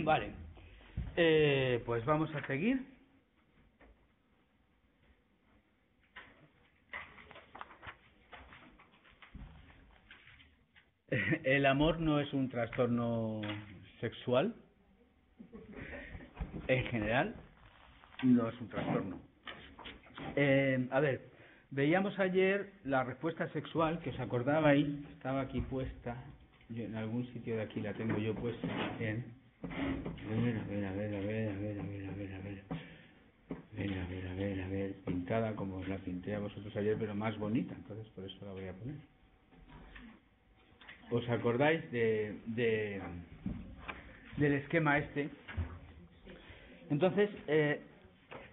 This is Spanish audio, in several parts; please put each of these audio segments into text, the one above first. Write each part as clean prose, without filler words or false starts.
Vale, pues vamos a seguir. El amor no es un trastorno sexual, en general, no es un trastorno. A ver, veíamos ayer la respuesta sexual, que os acordabais, estaba aquí puesta, yo en algún sitio de aquí la tengo yo puesta, bien. A ver, pintada como os la pinté a vosotros ayer, pero más bonita, entonces por eso la voy a poner. ¿Os acordáis del esquema este? Entonces,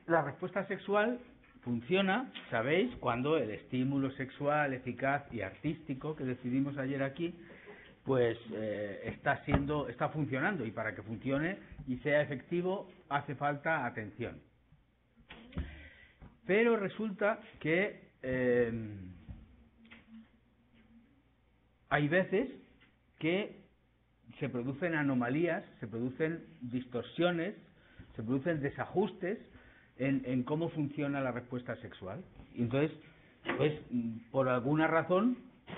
la respuesta sexual funciona, sabéis, cuando el estímulo sexual eficaz y artístico que decidimos ayer aquí, pues está funcionando, y para que funcione y sea efectivo hace falta atención. Pero resulta que hay veces que se producen anomalías, se producen distorsiones, se producen desajustes en cómo funciona la respuesta sexual. Y entonces, pues, por alguna razón,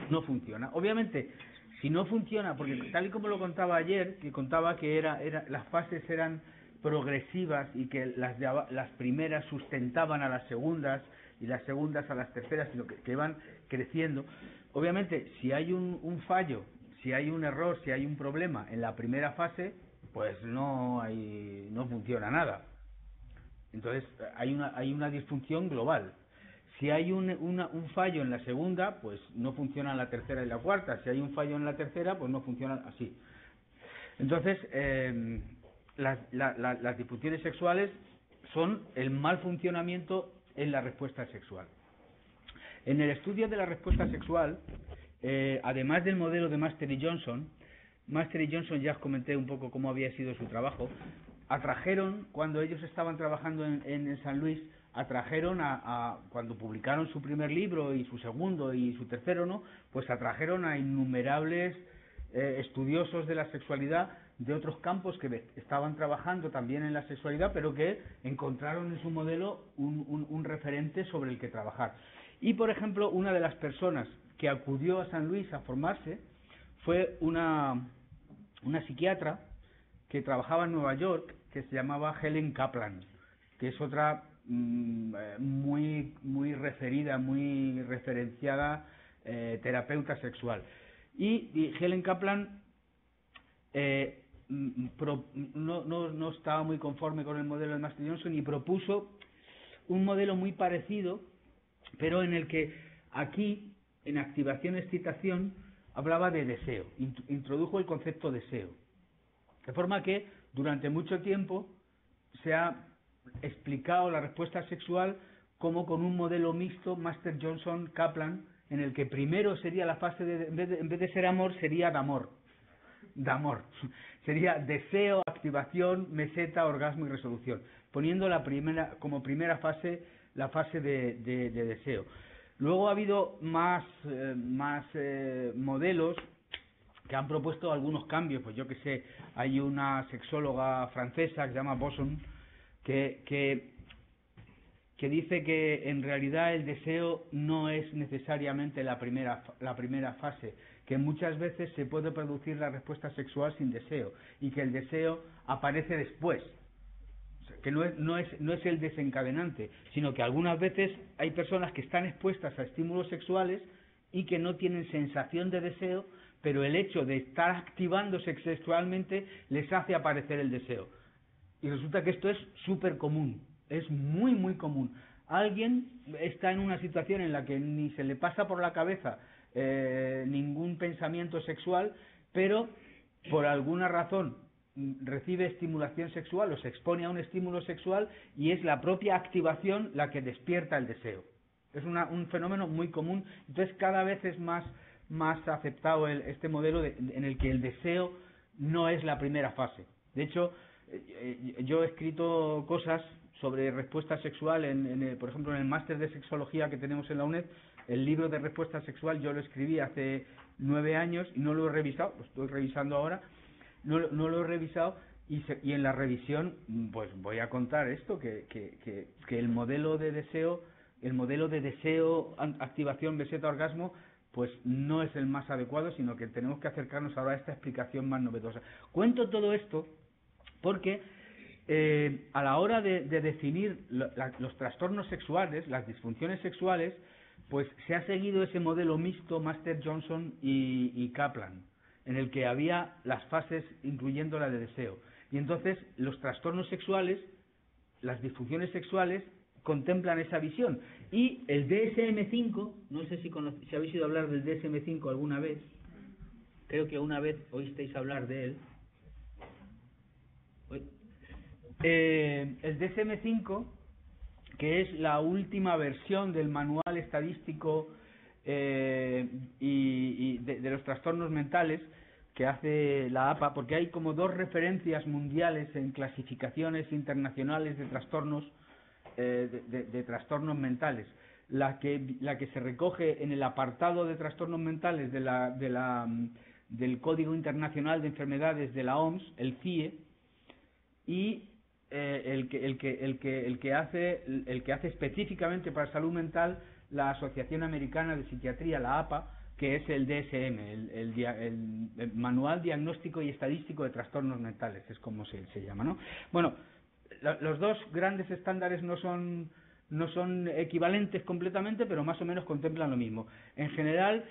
no funciona. Obviamente, si no funciona, porque tal y como lo contaba ayer, que contaba que las fases eran progresivas y que las primeras sustentaban a las segundas y las segundas a las terceras, sino que van creciendo. Obviamente, si hay un fallo, si hay un error, si hay un problema en la primera fase, pues no funciona nada. Entonces hay una disfunción global. Si hay un fallo en la segunda, pues no funciona en la tercera y la cuarta. Si hay un fallo en la tercera, pues no funciona así. Entonces, las disfunciones sexuales son el mal funcionamiento en la respuesta sexual. En el estudio de la respuesta sexual, además del modelo de Master y Johnson ya os comenté un poco cómo había sido su trabajo. Atrajeron, cuando ellos estaban trabajando en San Luis, cuando publicaron su primer libro y su segundo y su tercero, ¿no? Pues atrajeron a innumerables estudiosos de la sexualidad de otros campos que estaban trabajando también en la sexualidad, pero que encontraron en su modelo un referente sobre el que trabajar. Y, por ejemplo, una de las personas que acudió a San Luis a formarse fue una psiquiatra que trabajaba en Nueva York, que se llamaba Helen Kaplan, que es otra muy referida, muy referenciada terapeuta sexual. Y Helen Kaplan no estaba muy conforme con el modelo de Master Johnson y propuso un modelo muy parecido, pero en el que aquí, en activación-excitación, hablaba de deseo, introdujo el concepto deseo. De forma que durante mucho tiempo se ha explicado la respuesta sexual como con un modelo mixto Master Johnson Kaplan, en el que primero sería la fase en vez de ser amor, sería damor. Sería deseo, activación, meseta, orgasmo y resolución, poniendo como primera fase la fase de deseo. Luego ha habido más modelos que han propuesto algunos cambios. Pues yo que sé, hay una sexóloga francesa que se llama Bosson que dice que en realidad el deseo no es necesariamente la primera fase, que muchas veces se puede producir la respuesta sexual sin deseo y que el deseo aparece después, o sea, que no es el desencadenante, sino que algunas veces hay personas que están expuestas a estímulos sexuales y que no tienen sensación de deseo, pero el hecho de estar activándose sexualmente les hace aparecer el deseo. Y resulta que esto es súper común, es muy muy común. Alguien está en una situación en la que ni se le pasa por la cabeza ningún pensamiento sexual, pero por alguna razón recibe estimulación sexual o se expone a un estímulo sexual y es la propia activación la que despierta el deseo. Es un fenómeno muy común. Entonces cada vez es más aceptado este modelo en el que el deseo no es la primera fase. De hecho, yo he escrito cosas sobre respuesta sexual, por ejemplo, en el máster de sexología que tenemos en la UNED. El libro de respuesta sexual yo lo escribí hace 9 años y no lo he revisado, lo estoy revisando ahora. No lo he revisado, Y en la revisión, pues voy a contar esto, que el modelo de deseo, activación, meseta, orgasmo, pues no es el más adecuado, sino que tenemos que acercarnos ahora a esta explicación más novedosa. Cuento todo esto porque a la hora de definir los trastornos sexuales, las disfunciones sexuales, pues se ha seguido ese modelo mixto Master Johnson y Kaplan, en el que había las fases incluyendo la de deseo. Y entonces los trastornos sexuales, las disfunciones sexuales, contemplan esa visión. Y el DSM-5, no sé si habéis oído hablar del DSM-5 alguna vez, creo que una vez oísteis hablar de él. El DSM-5, que es la última versión del manual estadístico y de los trastornos mentales que hace la APA, porque hay como dos referencias mundiales en clasificaciones internacionales de trastornos de trastornos mentales. La que se recoge en el apartado de trastornos mentales del Código Internacional de Enfermedades de la OMS, el CIE, y el que hace específicamente para salud mental la Asociación Americana de Psiquiatría, la APA, que es el DSM, el Manual Diagnóstico y Estadístico de Trastornos Mentales, es como se llama, ¿no? Bueno, los dos grandes estándares no son equivalentes completamente, pero más o menos contemplan lo mismo. En general,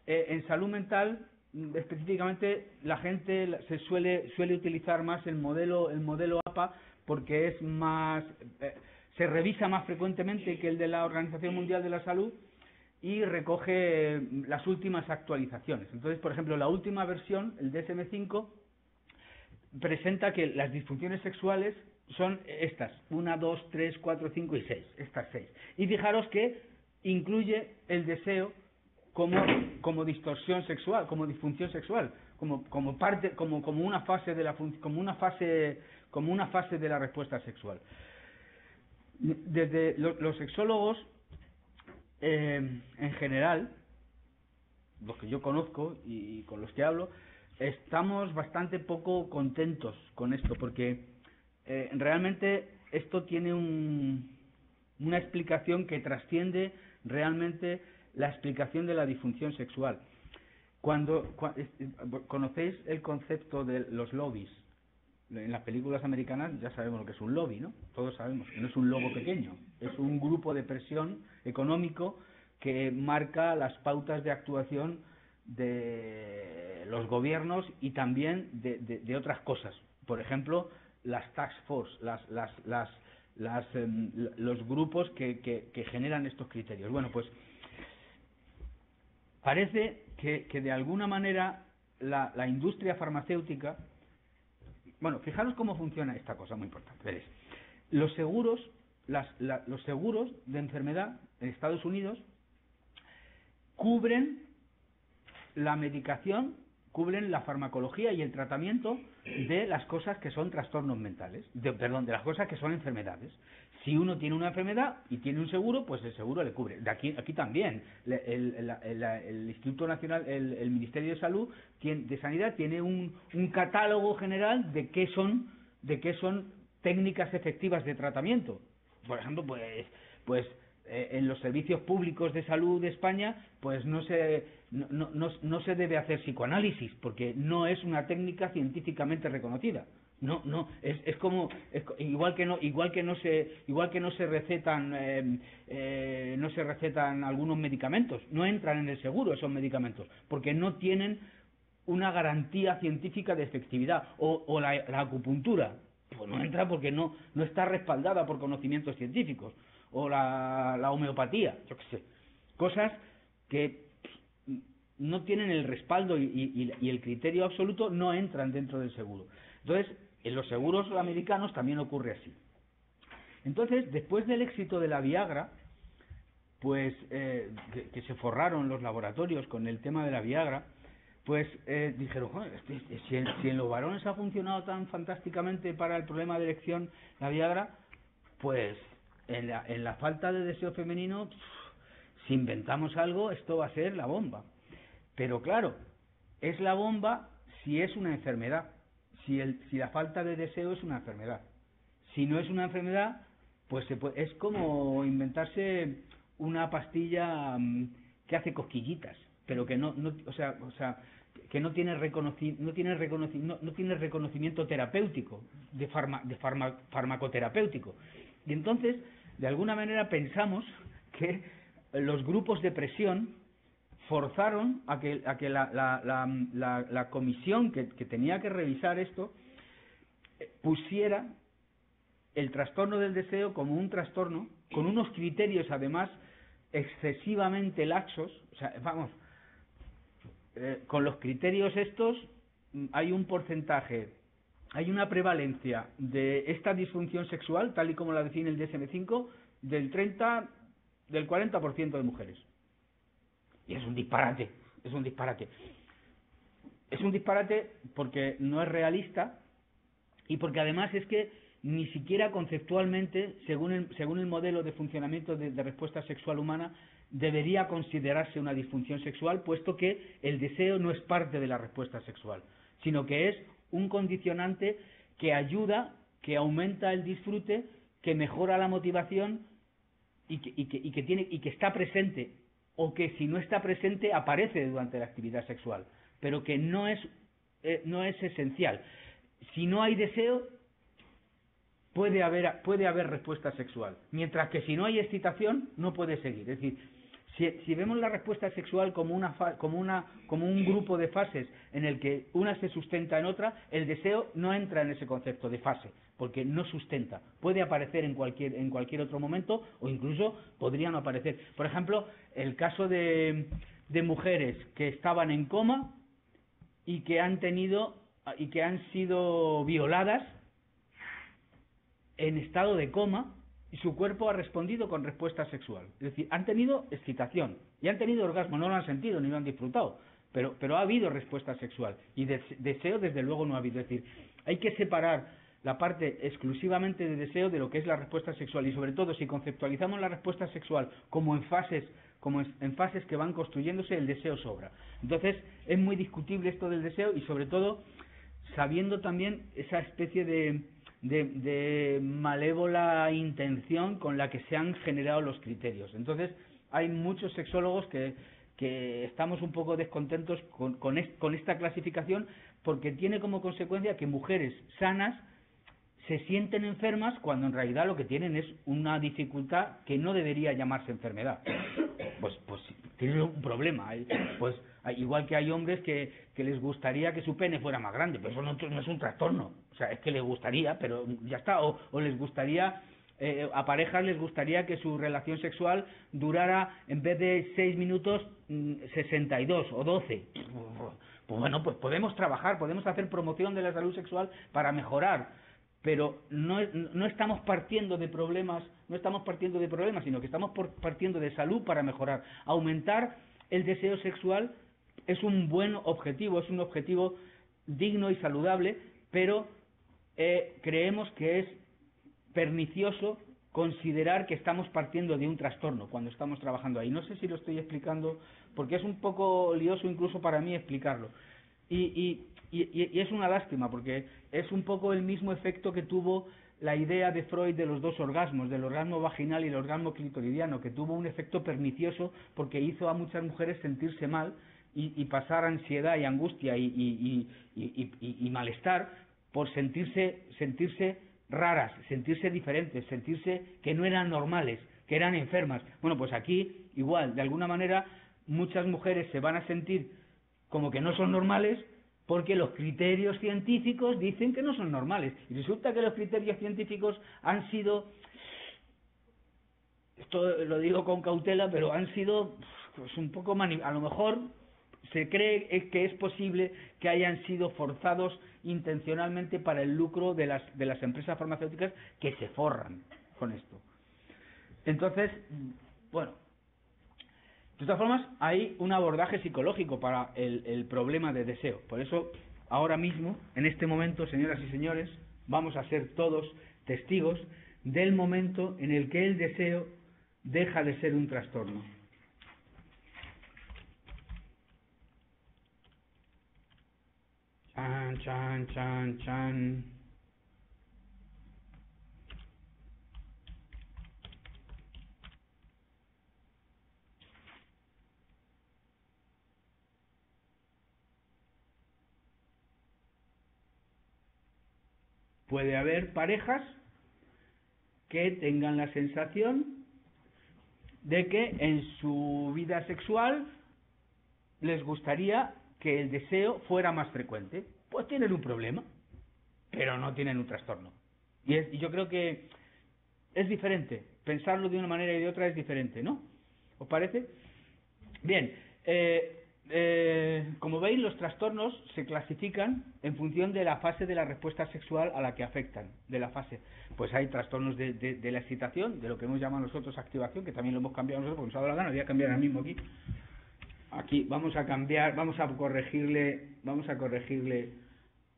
en salud mental, específicamente, la gente se suele utilizar más el modelo APA porque es más se revisa más frecuentemente que el de la Organización Mundial de la Salud y recoge las últimas actualizaciones. Entonces, por ejemplo, la última versión, el DSM-5, presenta que las disfunciones sexuales son estas: 1, 2, 3, 4, 5 y 6, estas 6. Y fijaros que incluye el deseo como distorsión sexual, como disfunción sexual, como parte, como una fase de una fase de la respuesta sexual. Desde los sexólogos en general, los que yo conozco y con los que hablo, estamos bastante poco contentos con esto, porque realmente esto tiene una explicación que trasciende realmente la explicación de la disfunción sexual. ¿Conocéis el concepto de los lobbies? En las películas americanas ya sabemos lo que es un lobby, ¿no? Todos sabemos que no es un lobo pequeño, es un grupo de presión económico que marca las pautas de actuación de los gobiernos y también de otras cosas. Por ejemplo, las task force, los grupos que generan estos criterios. Bueno, pues parece que de alguna manera la industria farmacéutica... Bueno, fijaros cómo funciona esta cosa muy importante. Veréis. Los seguros de enfermedad en Estados Unidos cubren la medicación, cubren la farmacología y el tratamiento de las cosas que son trastornos mentales, de las cosas que son enfermedades. Si uno tiene una enfermedad y tiene un seguro, pues el seguro le cubre. Aquí también el Instituto Nacional, el Ministerio de Salud, de Sanidad, tiene un catálogo general de qué son técnicas efectivas de tratamiento. Por ejemplo, pues en los servicios públicos de salud de España, pues no se debe hacer psicoanálisis, porque no es una técnica científicamente reconocida. Igual que no se recetan algunos medicamentos, no entran en el seguro esos medicamentos, porque no tienen una garantía científica de efectividad. O la acupuntura, pues no entra porque no está respaldada por conocimientos científicos. O la homeopatía, yo qué sé, cosas que no tienen el respaldo y el criterio absoluto, no entran dentro del seguro. Entonces, en los seguros americanos también ocurre así. Entonces, después del éxito de la Viagra, pues que se forraron los laboratorios con el tema de la Viagra, pues dijeron, si en los varones ha funcionado tan fantásticamente para el problema de erección la Viagra, pues en la falta de deseo femenino, si inventamos algo, esto va a ser la bomba. Pero claro, es la bomba si es una enfermedad. si la falta de deseo es una enfermedad. Si no es una enfermedad, pues es como inventarse una pastilla que hace cosquillitas, pero que que no tiene reconocimiento terapéutico, farmacoterapéutico. Y entonces, de alguna manera pensamos que los grupos de presión forzaron a que la comisión que tenía que revisar esto pusiera el trastorno del deseo como un trastorno con unos criterios además excesivamente laxos. O sea, vamos, con los criterios estos hay un porcentaje, hay una prevalencia de esta disfunción sexual, tal y como la define el DSM-5, del 40% de mujeres. Y es un disparate, es un disparate. Es un disparate porque no es realista y porque además es que ni siquiera conceptualmente, según el modelo de funcionamiento de respuesta sexual humana, debería considerarse una disfunción sexual, puesto que el deseo no es parte de la respuesta sexual, sino que es un condicionante que ayuda, que aumenta el disfrute, que mejora la motivación y que está presente, o que si no está presente aparece durante la actividad sexual, pero que no es esencial. Si no hay deseo, puede haber respuesta sexual, mientras que si no hay excitación no puede seguir. Es decir, si vemos la respuesta sexual como un grupo de fases en el que una se sustenta en otra, el deseo no entra en ese concepto de fase, porque no sustenta. Puede aparecer en cualquier otro momento, o incluso podría no aparecer. Por ejemplo, el caso de mujeres que estaban en coma y que han sido violadas en estado de coma, y su cuerpo ha respondido con respuesta sexual. Es decir, han tenido excitación y han tenido orgasmo, no lo han sentido ni lo han disfrutado, pero ha habido respuesta sexual, y deseo desde luego no ha habido. Es decir, hay que separar la parte exclusivamente de deseo de lo que es la respuesta sexual, y sobre todo si conceptualizamos la respuesta sexual como en fases que van construyéndose, el deseo sobra. Entonces es muy discutible esto del deseo, y sobre todo sabiendo también esa especie de malévola intención con la que se han generado los criterios. Entonces hay muchos sexólogos que estamos un poco descontentos con esta clasificación, porque tiene como consecuencia que mujeres sanas se sienten enfermas cuando en realidad lo que tienen es una dificultad que no debería llamarse enfermedad. Pues tienen un problema. Pues igual que hay hombres que les gustaría que su pene fuera más grande, pero eso no es un trastorno. O sea, es que les gustaría, pero ya está. O les gustaría, a parejas les gustaría que su relación sexual durara, en vez de 6 minutos, 62 o 12. Pues bueno, pues podemos trabajar, podemos hacer promoción de la salud sexual para mejorar, pero no estamos partiendo de problemas, sino que estamos partiendo de salud para mejorar. Aumentar el deseo sexual es un buen objetivo, es un objetivo digno y saludable, pero creemos que es pernicioso considerar que estamos partiendo de un trastorno cuando estamos trabajando ahí. No sé si lo estoy explicando, porque es un poco lioso incluso para mí explicarlo. Y es una lástima, porque es un poco el mismo efecto que tuvo la idea de Freud de los dos orgasmos, del orgasmo vaginal y el orgasmo clitoridiano, que tuvo un efecto pernicioso porque hizo a muchas mujeres sentirse mal y pasar ansiedad y angustia y malestar por sentirse raras, sentirse diferentes, sentirse que no eran normales, que eran enfermas. Bueno, pues aquí igual, de alguna manera, muchas mujeres se van a sentir como que no son normales porque los criterios científicos dicen que no son normales. Y resulta que los criterios científicos han sido, esto lo digo con cautela, pero han sido pues un poco a lo mejor se cree que es posible que hayan sido forzados intencionalmente para el lucro de las empresas farmacéuticas, que se forran con esto. Entonces, bueno, de todas formas, hay un abordaje psicológico para el problema de deseo. Por eso, ahora mismo, en este momento, señoras y señores, vamos a ser todos testigos del momento en el que el deseo deja de ser un trastorno. Chan, chan, chan, chan. Puede haber parejas que tengan la sensación de que en su vida sexual les gustaría que el deseo fuera más frecuente. Pues tienen un problema, pero no tienen un trastorno. Y yo creo que es diferente. Pensarlo de una manera y de otra es diferente, ¿no? ¿Os parece? Bien, como veis, los trastornos se clasifican en función de la fase de la respuesta sexual a la que afectan, de la fase. Pues hay trastornos de la excitación, de lo que hemos llamado nosotros activación, que también lo hemos cambiado nosotros porque nos ha dado la gana. Voy a cambiar ahora mismo aquí. Aquí vamos a cambiar, vamos a corregirle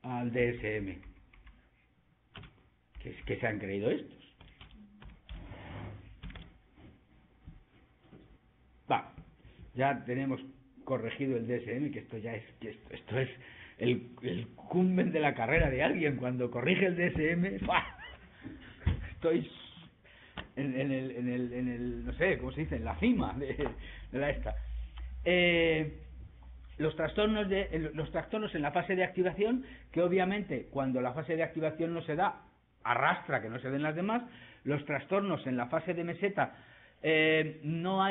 al DSM. ¿Qué se han creído estos? Va, ya tenemos corregido el DSM, que esto ya es, esto es el cumben de la carrera de alguien. Cuando corrige el DSM, ¡fua! Estoy en el, no sé, ¿cómo se dice? En la cima de la esta. Los trastornos en la fase de activación, que obviamente cuando la fase de activación no se da, arrastra que no se den las demás. Los trastornos en la fase de meseta no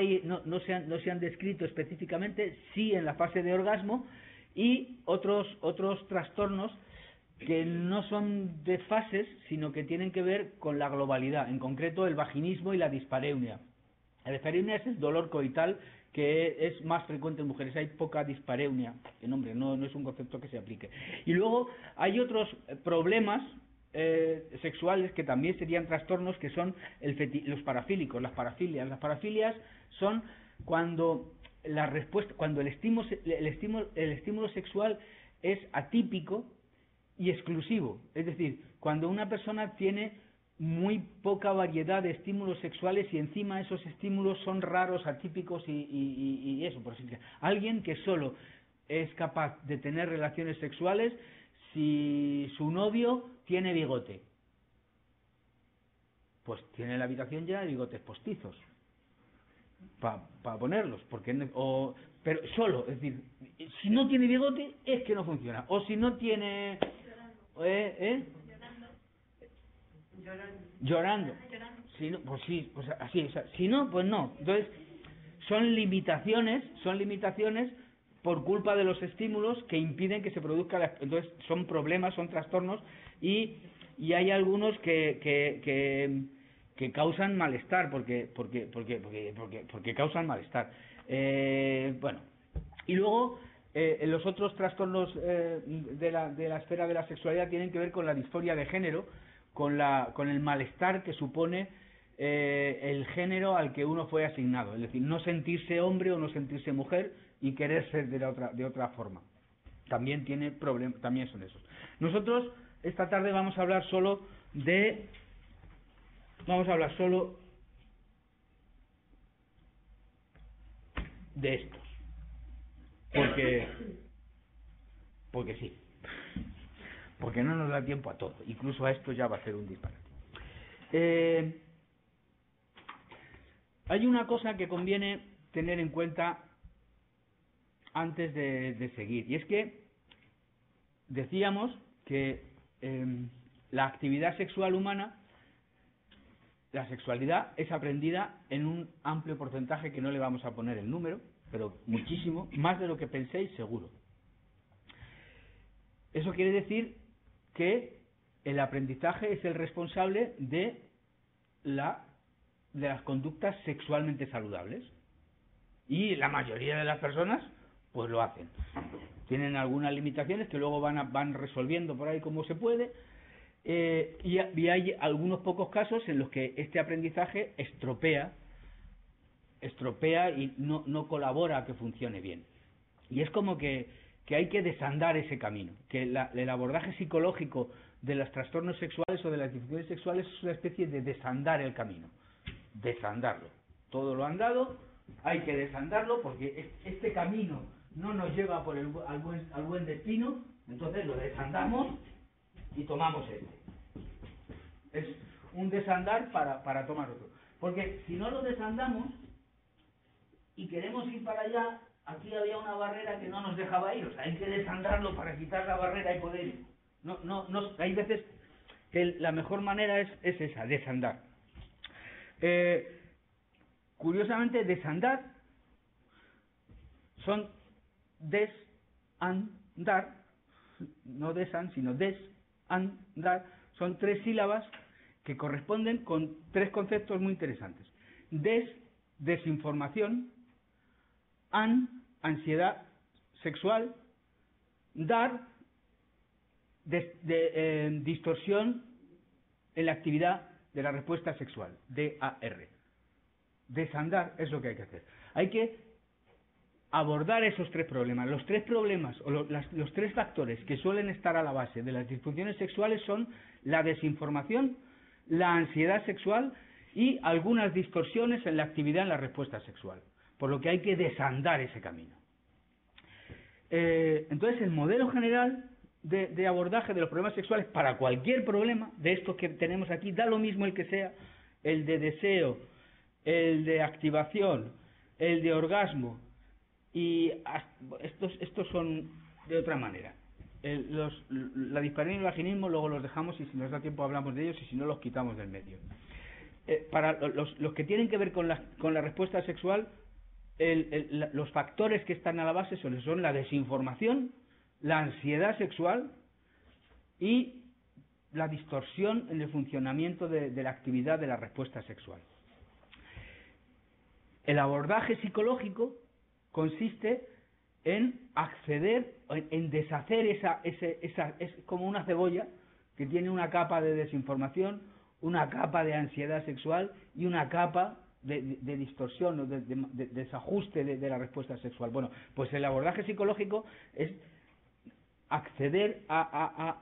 se han descrito específicamente, sí en la fase de orgasmo, y otros trastornos que no son de fases, sino que tienen que ver con la globalidad, en concreto el vaginismo y la dispareunia. La dispareunia es el dolor coital, que es más frecuente en mujeres. Hay poca dispareunia, que hombre, no es un concepto que se aplique. Y luego hay otros problemas sexuales que también serían trastornos, que son los parafílicos, las parafilias. Las parafilias son cuando la respuesta, cuando el estímulo sexual es atípico y exclusivo, es decir, cuando una persona tiene muy poca variedad de estímulos sexuales y encima esos estímulos son raros, atípicos y eso, por ejemplo, alguien que solo es capaz de tener relaciones sexuales si su novio tiene bigote, pues tiene la habitación llena de bigotes postizos para ponerlos, pero solo, es decir, si no tiene bigote es que no funciona, o si no tiene llorando. Si no, pues sí, pues así, o sea, si no, pues no. Entonces, son limitaciones por culpa de los estímulos que impiden que se produzca entonces son problemas, son trastornos, y hay algunos que causan malestar porque causan malestar. Bueno, y luego los otros trastornos de la esfera de la sexualidad tienen que ver con la disforia de género, con el malestar que supone el género al que uno fue asignado, es decir, no sentirse hombre o no sentirse mujer y querer ser de otra forma. También tiene problemas, también son esos. Nosotros esta tarde vamos a hablar solo de estos, porque sí, porque no nos da tiempo a todo, incluso a esto ya va a ser un disparate. Hay una cosa que conviene tener en cuenta antes de seguir, y es que decíamos que la actividad sexual humana, la sexualidad, es aprendida en un amplio porcentaje, que no le vamos a poner el número, pero muchísimo, más de lo que penséis seguro. Eso quiere decir que el aprendizaje es el responsable de las conductas sexualmente saludables, y la mayoría de las personas pues lo hacen. Tienen algunas limitaciones que luego van resolviendo por ahí como se puede, y hay algunos pocos casos en los que este aprendizaje estropea y no colabora a que funcione bien, y es como que hay que desandar ese camino, que el abordaje psicológico de los trastornos sexuales o de las disfunciones sexuales es una especie de desandar el camino, desandarlo. Todo lo andado hay que desandarlo, porque este camino no nos lleva al buen destino, Entonces lo desandamos y tomamos este. Es un desandar para tomar otro. Porque si no lo desandamos y queremos ir para allá, aquí había una barrera que no nos dejaba ir. O sea, hay que desandarlo para quitar la barrera y poder ir. No, hay veces que la mejor manera es esa, desandar. Curiosamente, desandar son desandar, no desan, sino desandar, son 3 sílabas que corresponden con 3 conceptos muy interesantes. Desinformación, ansiedad sexual, dar, distorsión en la actividad de la respuesta sexual, DAR. Desandar es lo que hay que hacer. Hay que abordar esos 3 problemas. Los 3 problemas, o los 3 factores que suelen estar a la base de las disfunciones sexuales son la desinformación, la ansiedad sexual y algunas distorsiones en la actividad en la respuesta sexual. Por lo que hay que desandar ese camino. Entonces, el modelo general de abordaje de los problemas sexuales para cualquier problema de estos que tenemos aquí, da lo mismo el que sea, el de deseo, el de activación, el de orgasmo, y estos son de otra manera. La dispareunia y el vaginismo luego los dejamos y si nos da tiempo hablamos de ellos y si no los quitamos del medio. Para los que tienen que ver con la respuesta sexual, los factores que están a la base son la desinformación, la ansiedad sexual y la distorsión en el funcionamiento de la actividad de la respuesta sexual. El abordaje psicológico consiste en acceder, en deshacer es como una cebolla que tiene una capa de desinformación, una capa de ansiedad sexual y una capa de distorsión o de desajuste de la respuesta sexual. Bueno, pues el abordaje psicológico es acceder a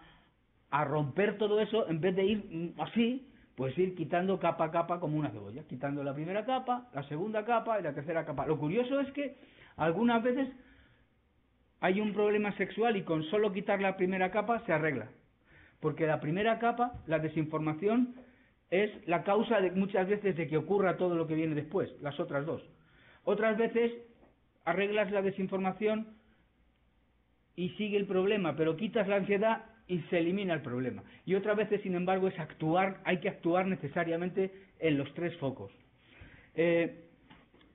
romper todo eso en vez de ir así, pues ir quitando capa a capa como una cebolla, quitando la primera capa, la segunda capa y la tercera capa. Lo curioso es que algunas veces hay un problema sexual y con solo quitar la primera capa se arregla, porque la primera capa, la desinformación, es la causa muchas veces de que ocurra todo lo que viene después, las otras 2. Otras veces arreglas la desinformación y sigue el problema, pero quitas la ansiedad y se elimina el problema. Y otras veces, sin embargo, hay que actuar necesariamente en los 3 focos.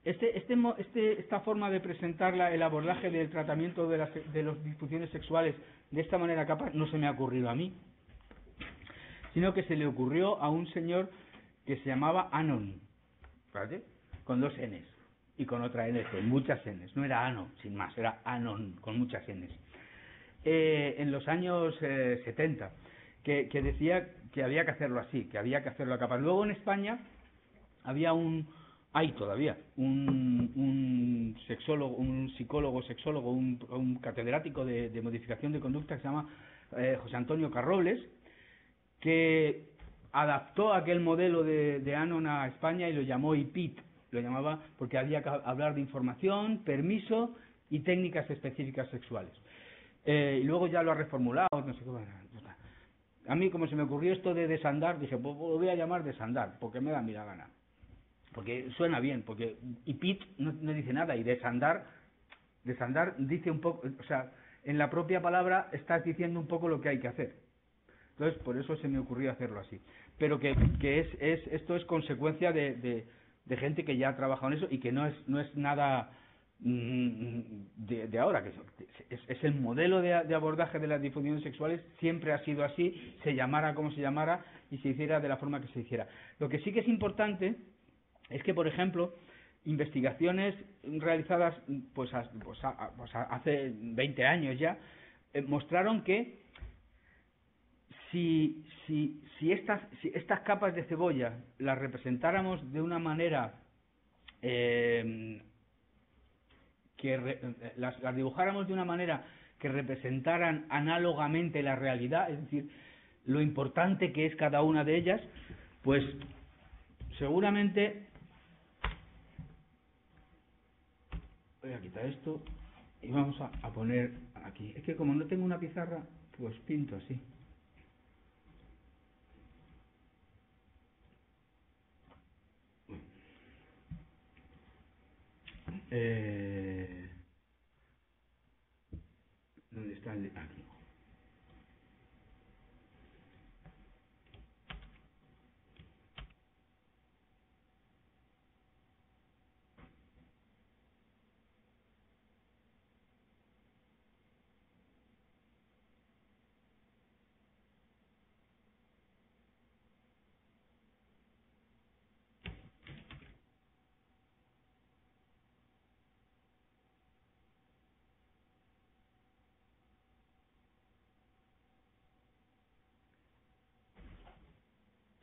Esta forma de presentar el abordaje del tratamiento de las disfunciones sexuales de esta manera capaz no se me ha ocurrido a mí, sino que se le ocurrió a un señor que se llamaba Anon, ¿vale? Con 2 N's y con otra N, con muchas N's. No era Ano, sin más, era Anon, con muchas N's. En los años 70, que decía que había que hacerlo así, que había que hacerlo capaz. Luego en España hay todavía un sexólogo, un psicólogo sexólogo, un catedrático de modificación de conducta que se llama José Antonio Carrobles, que adaptó aquel modelo de Anon a España y lo llamó IPIT, lo llamaba porque había que hablar de información, permiso y técnicas específicas sexuales. Y luego ya lo ha reformulado, no sé qué. Bueno, a mí, como se me ocurrió esto de desandar, dije, pues lo voy a llamar desandar, porque me da mi la gana. Porque suena bien, porque IPIT no dice nada, y desandar dice un poco, o sea, en la propia palabra estás diciendo un poco lo que hay que hacer. Entonces, por eso se me ocurrió hacerlo así. Pero que esto es consecuencia de gente que ya ha trabajado en eso y que no es nada de ahora, que es el modelo de abordaje de las disfunciones sexuales, siempre ha sido así, se llamara como se llamara y se hiciera de la forma que se hiciera. Lo que sí que es importante es que, por ejemplo, investigaciones realizadas hace 20 años ya mostraron que si estas capas de cebolla las representáramos de una manera las dibujáramos de una manera que representaran análogamente la realidad, es decir, lo importante que es cada una de ellas, pues seguramente voy a quitar esto Y vamos a poner aquí. Es que como no tengo una pizarra, pues pinto así. ¿Dónde está el...? Aquí.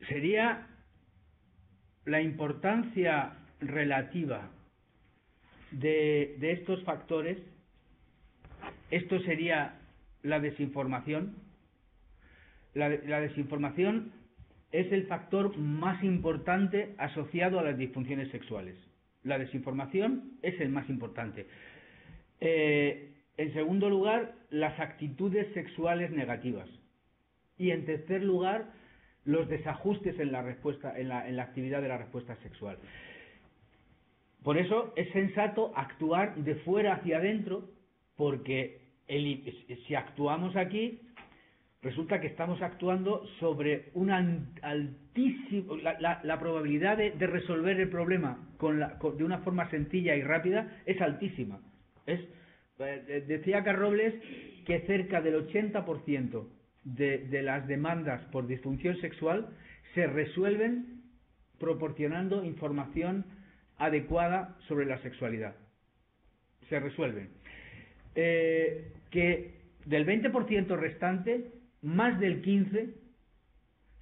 Sería la importancia relativa de estos factores. Esto sería la desinformación. La desinformación es el factor más importante asociado a las disfunciones sexuales. La desinformación es el más importante. En segundo lugar, las actitudes sexuales negativas. Y en tercer lugar, los desajustes en la respuesta, en la actividad de la respuesta sexual. Por eso es sensato actuar de fuera hacia adentro, porque si actuamos aquí, resulta que estamos actuando sobre una altísima... La probabilidad de resolver el problema de una forma sencilla y rápida es altísima. Decía Carrobles que cerca del 80% de las demandas por disfunción sexual se resuelven proporcionando información adecuada sobre la sexualidad. Se resuelven. Que del 20% restante, más del 15%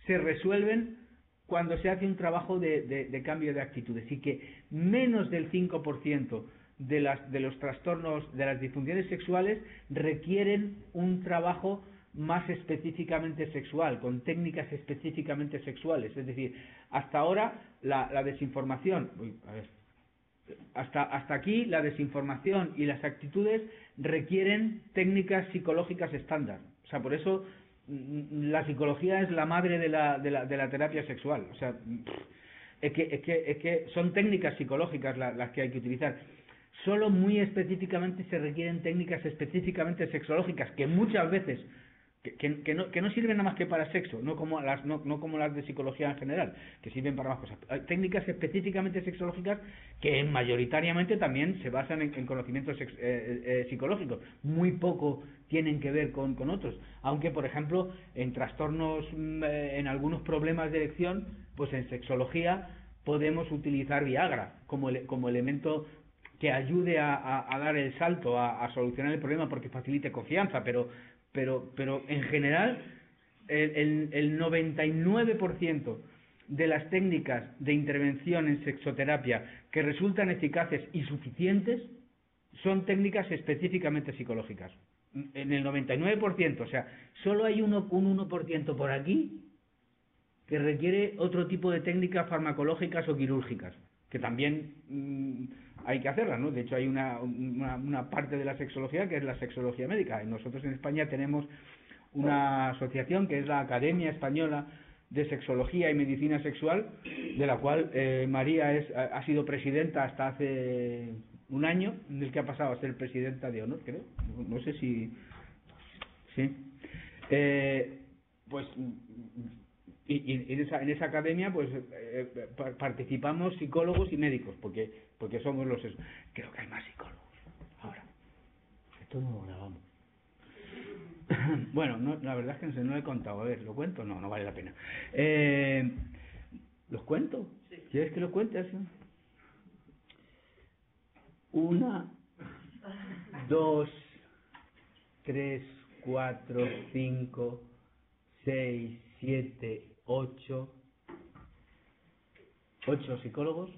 se resuelven cuando se hace un trabajo de cambio de actitudes, y que menos del 5% de los trastornos, de las disfunciones sexuales, requieren un trabajo más específicamente sexual, con técnicas específicamente sexuales. Es decir, hasta ahora la desinformación, hasta aquí la desinformación y las actitudes requieren técnicas psicológicas estándar. O sea, por eso la psicología es la madre de la terapia sexual. O sea, es que son técnicas psicológicas las que hay que utilizar. Solo muy específicamente se requieren técnicas específicamente sexológicas, que muchas veces que no sirven nada más que para sexo, no como las de psicología en general, que sirven para más cosas. Hay técnicas específicamente sexológicas que mayoritariamente también se basan en conocimientos psicológicos. Muy poco tienen que ver con otros, aunque por ejemplo en trastornos, en algunos problemas de erección, pues en sexología podemos utilizar Viagra como elemento que ayude a dar el salto, a solucionar el problema, porque facilite confianza, pero en general el 99% de las técnicas de intervención en sexoterapia que resultan eficaces y suficientes son técnicas específicamente psicológicas. En el 99%, o sea, solo hay un 1% por aquí que requiere otro tipo de técnicas farmacológicas o quirúrgicas, que también hay que hacerlas, ¿no? De hecho, hay una parte de la sexología que es la sexología médica. Nosotros en España tenemos una asociación que es la Academia Española de Sexología y Medicina Sexual, de la cual María ha sido presidenta hasta hace un año, en el que ha pasado a ser presidenta de honor, creo. No sé si... Sí. Pues... Y en esa academia pues participamos psicólogos y médicos, porque somos los... Creo que hay más psicólogos ahora. Esto no lo grabamos. Bueno, la verdad es que no lo he contado. A ver, ¿lo cuento? No vale la pena. ¿Los cuento? Sí. ¿Quieres que lo cuente así? 1, 2, 3, 4, 5, 6, 7, 8 psicólogos,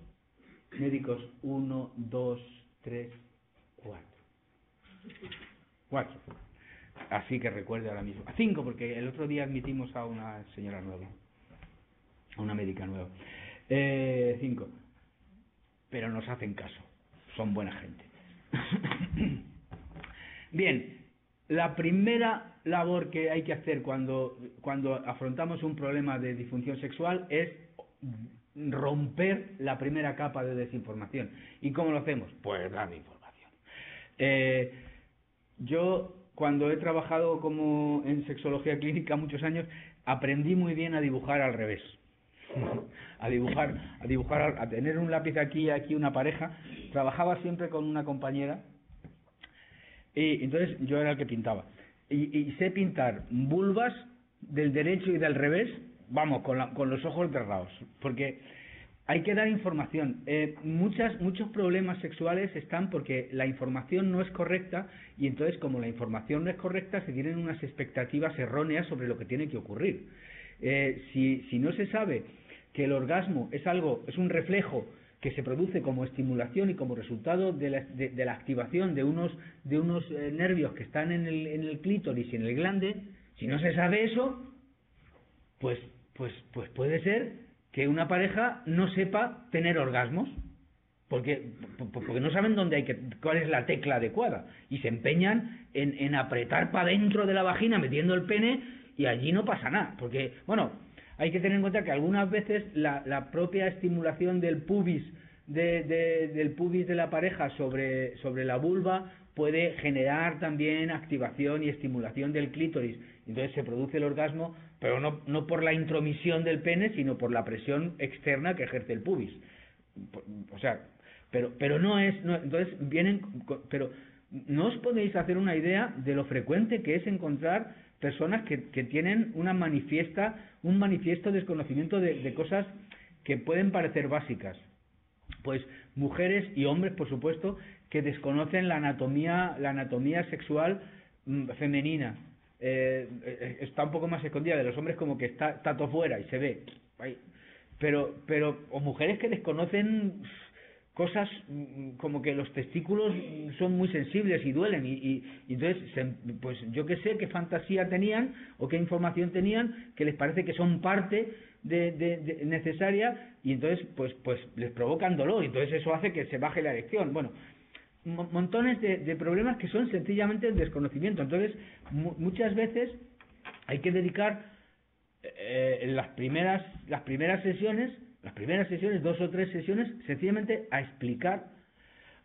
médicos 1, 2, 3, 4. Así que recuerde ahora mismo. 5, porque el otro día admitimos a una señora nueva, a una médica nueva. 5. Pero nos hacen caso, son buena gente. Bien, la primera labor que hay que hacer cuando afrontamos un problema de disfunción sexual es romper la primera capa de desinformación. ¿Y cómo lo hacemos? Pues dando información. Yo, cuando he trabajado como en sexología clínica muchos años, aprendí muy bien a dibujar al revés. A tener un lápiz aquí y aquí una pareja. Trabajaba siempre con una compañera y entonces yo era el que pintaba. Y sé pintar vulvas del derecho y del revés, vamos, con los ojos cerrados, porque hay que dar información. Muchos problemas sexuales están porque la información no es correcta, y entonces, como la información no es correcta, se tienen unas expectativas erróneas sobre lo que tiene que ocurrir. Si no se sabe que el orgasmo es un reflejo que se produce como estimulación y como resultado de la activación de unos nervios que están en el clítoris y en el glande, si no se sabe eso, pues puede ser que una pareja no sepa tener orgasmos, porque no saben cuál es la tecla adecuada, y se empeñan en apretar para dentro de la vagina metiendo el pene, y allí no pasa nada, porque, bueno, hay que tener en cuenta que algunas veces la propia estimulación del pubis de la pareja sobre la vulva puede generar también activación y estimulación del clítoris. Entonces se produce el orgasmo, pero no por la intromisión del pene, sino por la presión externa que ejerce el pubis. O sea, pero no, entonces pero no os podéis hacer una idea de lo frecuente que es encontrar personas que tienen un manifiesto desconocimiento de cosas que pueden parecer básicas. Pues mujeres y hombres, por supuesto, que desconocen la anatomía sexual femenina. Está un poco más escondida. De los hombres como que está todo fuera y se ve. O mujeres que desconocen cosas como que los testículos son muy sensibles y duelen, y entonces pues yo qué sé qué fantasía tenían o qué información tenían, que les parece que son parte necesaria, y entonces pues les provocan dolor, y entonces eso hace que se baje la erección. Bueno, montones de problemas que son sencillamente el desconocimiento. Entonces muchas veces hay que dedicar las primeras sesiones, 2 o 3 sesiones, sencillamente a explicar.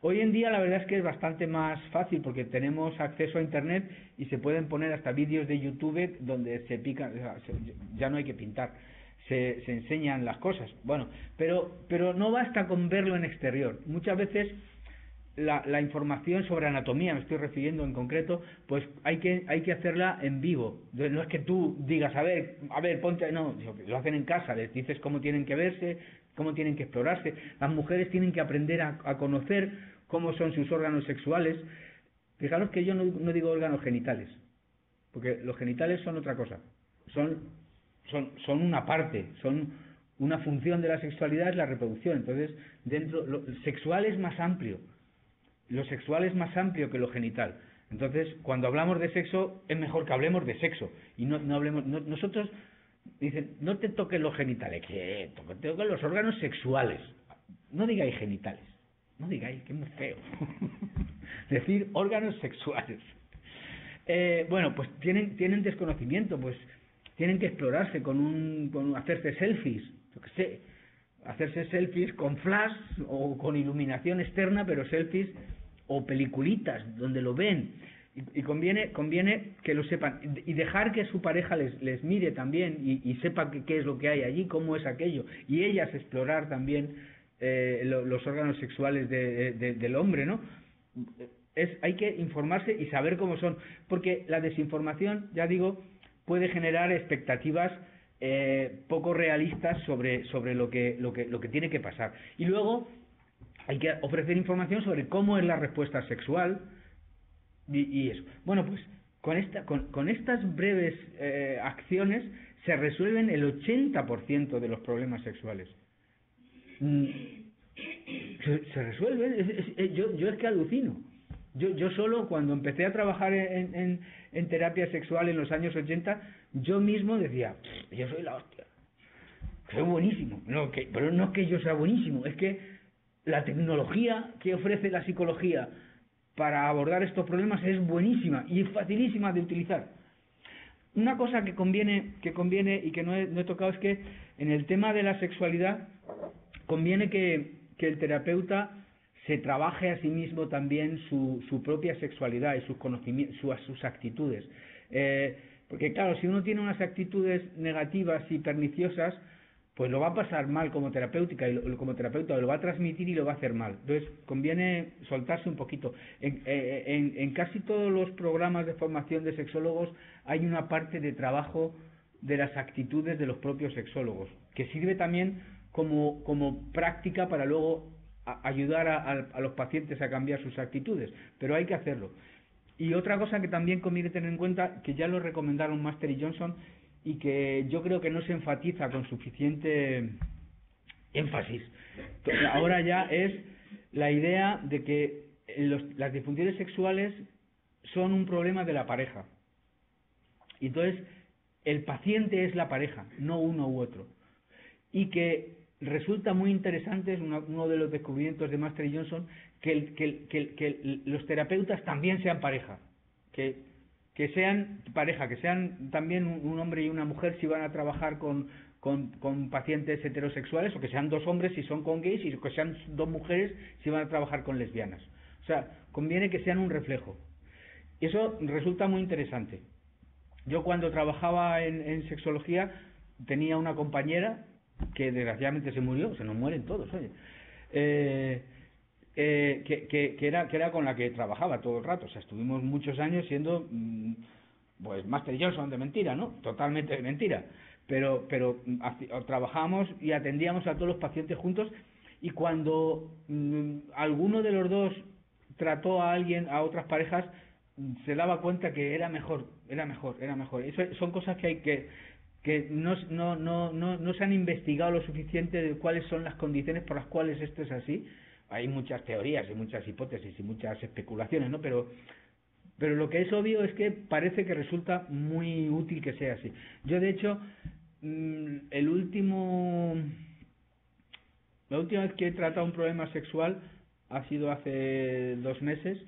Hoy en día la verdad es que es bastante más fácil porque tenemos acceso a internet y se pueden poner hasta vídeos de YouTube donde se pican, ya no hay que pintar, se enseñan las cosas. Bueno, pero no basta con verlo en exterior. Muchas veces la información sobre anatomía, me estoy refiriendo en concreto, pues hay que hacerla en vivo. No es que tú digas, a ver, ponte, no, lo hacen en casa, les dices cómo tienen que verse, cómo tienen que explorarse. Las mujeres tienen que aprender a conocer cómo son sus órganos sexuales. Fijaros que yo no digo órganos genitales, porque los genitales son otra cosa, son una parte, son una función de la sexualidad, es la reproducción. Entonces, lo sexual es más amplio. Lo sexual es más amplio que lo genital. Entonces, cuando hablamos de sexo, es mejor que hablemos de sexo. Y no hablemos... nosotros, dicen, no te toques los genitales. ¿Qué? Te toquen los órganos sexuales. No digáis genitales. No digáis, que es muy feo. Decir órganos sexuales. Bueno, pues tienen desconocimiento, pues tienen que explorarse con hacerse selfies, yo qué sé. Hacerse selfies con flash o con iluminación externa, pero selfies o peliculitas donde lo ven, y conviene que lo sepan, y dejar que su pareja les mire también y sepa qué es lo que hay allí, cómo es aquello, y ellas explorar también los órganos sexuales del hombre, ¿no? Hay que informarse y saber cómo son, porque la desinformación, ya digo, puede generar expectativas poco realistas sobre lo que tiene que pasar. Y luego hay que ofrecer información sobre cómo es la respuesta sexual y eso. Bueno, pues con estas breves acciones se resuelven el 80% de los problemas sexuales. Se resuelven. Yo es que alucino. Yo solo, cuando empecé a trabajar en terapia sexual en los años 80, yo mismo decía, yo soy la hostia, soy buenísimo. Pero no es que yo sea buenísimo, es que la tecnología que ofrece la psicología para abordar estos problemas es buenísima y facilísima de utilizar. Una cosa que conviene y que no he tocado es que en el tema de la sexualidad conviene que el terapeuta se trabaje a sí mismo también su propia sexualidad y sus conocimientos, sus actitudes. Porque claro, si uno tiene unas actitudes negativas y perniciosas, pues lo va a pasar mal como terapeuta lo va a transmitir y lo va a hacer mal. Entonces conviene soltarse un poquito. En casi todos los programas de formación de sexólogos hay una parte de trabajo de las actitudes de los propios sexólogos, que sirve también como práctica para luego ayudar a los pacientes a cambiar sus actitudes, pero hay que hacerlo. Y otra cosa que también conviene tener en cuenta, que ya lo recomendaron Master y Johnson, y que yo creo que no se enfatiza con suficiente énfasis ahora ya, es la idea de que las disfunciones sexuales son un problema de la pareja. Y entonces el paciente es la pareja, no uno u otro. Y que resulta muy interesante, es uno de los descubrimientos de Master y Johnson, que los terapeutas también sean pareja, que sean pareja, que sean también un hombre y una mujer si van a trabajar con pacientes heterosexuales, o que sean dos hombres si son con gays, y que sean dos mujeres si van a trabajar con lesbianas. O sea, conviene que sean un reflejo. Y eso resulta muy interesante. Yo cuando trabajaba en sexología tenía una compañera que desgraciadamente se murió, se nos mueren todos, oye, que era con la que trabajaba todo el rato. O sea, estuvimos muchos años siendo pues Master y Johnson de mentira, ¿no? Totalmente de mentira, pero trabajábamos y atendíamos a todos los pacientes juntos, y cuando alguno de los dos trató a alguien, a otras parejas, se daba cuenta que era mejor. Eso son cosas que hay que no se han investigado lo suficiente de cuáles son las condiciones por las cuales esto es así. Hay muchas teorías y muchas hipótesis y muchas especulaciones, ¿no? Pero lo que es obvio es que parece que resulta muy útil que sea así. Yo, de hecho, la última vez que he tratado un problema sexual ha sido hace 2 meses,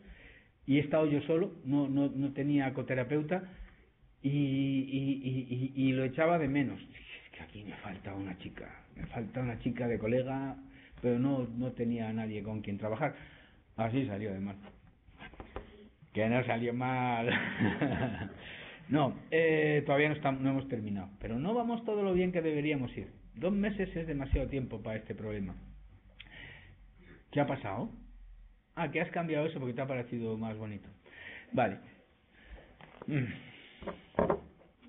y he estado yo solo, no tenía coterapeuta, y lo echaba de menos. Es que aquí me falta una chica de colega, pero no tenía a nadie con quien trabajar. Así salió de mal. Que no salió mal. No, todavía no hemos terminado, pero no vamos todo lo bien que deberíamos ir. 2 meses es demasiado tiempo para este problema. ¿Qué ha pasado? Que has cambiado eso porque te ha parecido más bonito. Vale.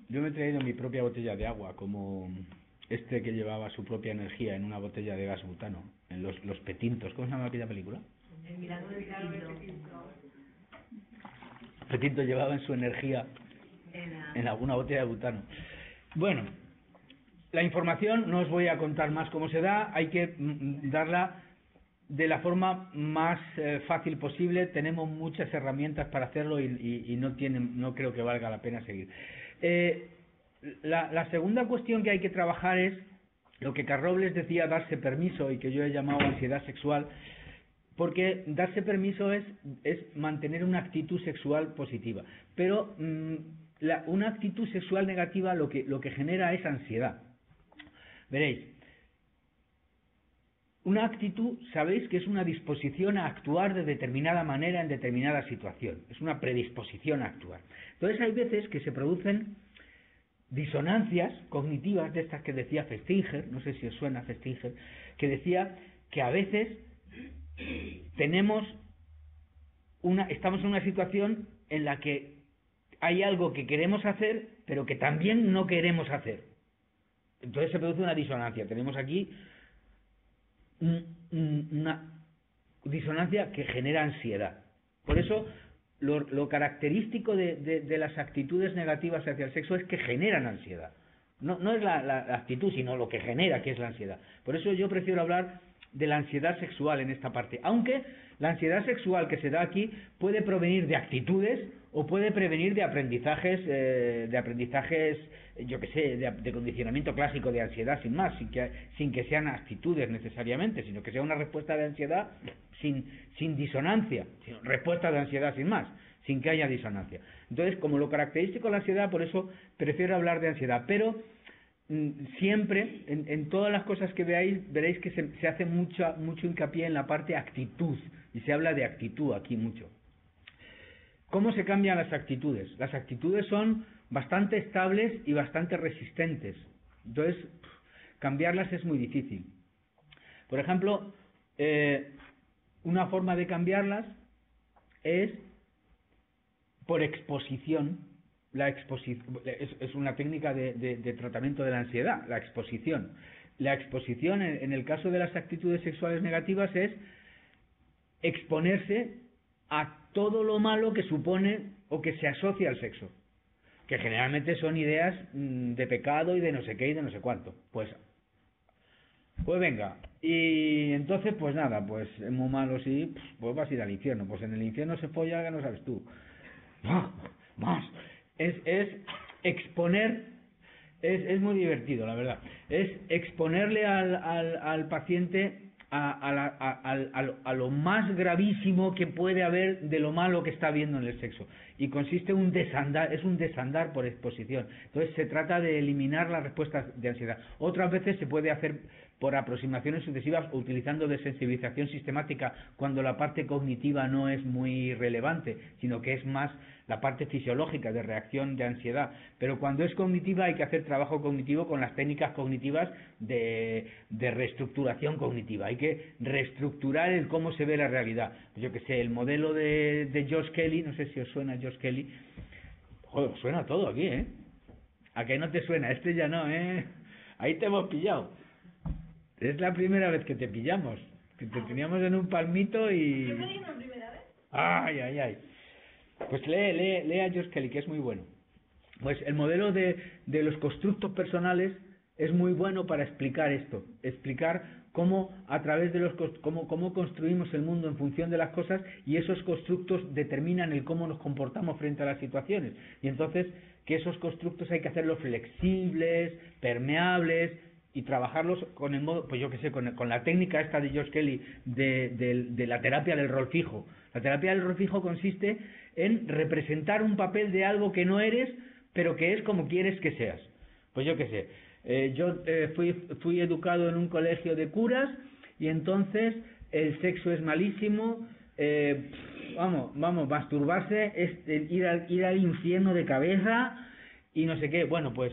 Yo me he traído mi propia botella de agua, como que llevaba su propia energía en una botella de gas butano, en los Petintos. ¿Cómo se llama aquella película? El milagro de Petinto. Petinto llevaba en su energía en alguna botella de butano. Bueno, la información no os voy a contar más cómo se da, hay que darla de la forma más fácil posible. Tenemos muchas herramientas para hacerlo y no creo que valga la pena seguir. La segunda cuestión que hay que trabajar es lo que Carrobles decía, darse permiso, y que yo he llamado ansiedad sexual, porque darse permiso es mantener una actitud sexual positiva, pero una actitud sexual negativa lo que genera es ansiedad. Veréis, una actitud, sabéis que es una disposición a actuar de determinada manera en determinada situación, es una predisposición a actuar. Entonces hay veces que se producen disonancias cognitivas, de estas que decía Festinger, no sé si os suena Festinger, que decía que a veces estamos en una situación en la que hay algo que queremos hacer, pero que también no queremos hacer. Entonces se produce una disonancia. Tenemos aquí una disonancia que genera ansiedad. Por eso lo característico de las actitudes negativas hacia el sexo es que generan ansiedad. No es la actitud, sino lo que genera, que es la ansiedad. Por eso yo prefiero hablar de la ansiedad sexual en esta parte, aunque La ansiedad sexual que se da aquí puede provenir de actitudes o puede prevenir de aprendizajes, yo que sé, de condicionamiento clásico de ansiedad sin más, sin que sean actitudes necesariamente, sino que sea una respuesta de ansiedad sin disonancia, sino respuesta de ansiedad sin más, sin que haya disonancia. Entonces, como lo característico de la ansiedad, por eso prefiero hablar de ansiedad, pero siempre, en todas las cosas que veréis que se hace mucho hincapié en la parte actitud, y se habla de actitud aquí mucho. ¿Cómo se cambian las actitudes? Las actitudes son bastante estables y bastante resistentes. Entonces, cambiarlas es muy difícil. Por ejemplo, una forma de cambiarlas es por exposición. Es una técnica de tratamiento de la ansiedad, la exposición. La exposición, en el caso de las actitudes sexuales negativas, es exponerse a todo lo malo que supone o que se asocia al sexo, que generalmente son ideas de pecado y de no sé qué y de no sé cuánto. Pues venga, y entonces pues nada, pues es muy malo, sí, pues vas a ir al infierno. Pues en el infierno se folla, que no sabes tú. Más. Es exponer, es muy divertido, la verdad. Es exponerle al paciente a lo más gravísimo que puede haber de lo malo que está viendo en el sexo, y consiste es un desandar por exposición. Entonces se trata de eliminar las respuestas de ansiedad. Otras veces se puede hacer por aproximaciones sucesivas, utilizando desensibilización sistemática, cuando la parte cognitiva no es muy relevante, sino que es más la parte fisiológica de reacción de ansiedad. Pero cuando es cognitiva hay que hacer trabajo cognitivo con las técnicas cognitivas de reestructuración cognitiva. Hay que reestructurar el cómo se ve la realidad. Yo que sé, el modelo de Josh Kelly, no sé si os suena Josh Kelly. Joder, suena todo aquí, ¿eh? ¿A qué no te suena? Este ya no, ¿eh? Ahí te hemos pillado. Es la primera vez que te pillamos. Que te teníamos en un palmito y... ¿Yo me di una primera vez? Ay. Pues lee a Josh Kelly, que es muy bueno. Pues el modelo de los constructos personales es muy bueno para explicar esto, explicar cómo a través de cómo construimos el mundo en función de las cosas, y esos constructos determinan el cómo nos comportamos frente a las situaciones. Y entonces que esos constructos hay que hacerlos flexibles, permeables, y trabajarlos con el modo, pues yo que sé, con la técnica esta de Josh Kelly de la terapia del rol fijo. La terapia del rol fijo consiste en representar un papel de algo que no eres, pero que es como quieres que seas. Pues yo qué sé, yo fui educado en un colegio de curas, y entonces el sexo es malísimo, masturbarse es ir al infierno de cabeza y no sé qué. Bueno, pues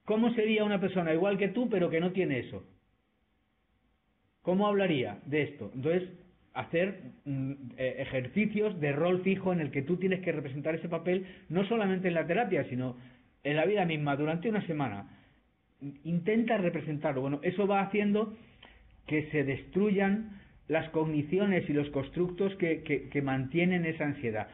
¿cómo sería una persona igual que tú pero que no tiene eso? ¿Cómo hablaría de esto? Entonces, hacer ejercicios de rol fijo en el que tú tienes que representar ese papel, no solamente en la terapia, sino en la vida misma, durante una semana. Intenta representarlo. Bueno, eso va haciendo que se destruyan las cogniciones y los constructos que mantienen esa ansiedad.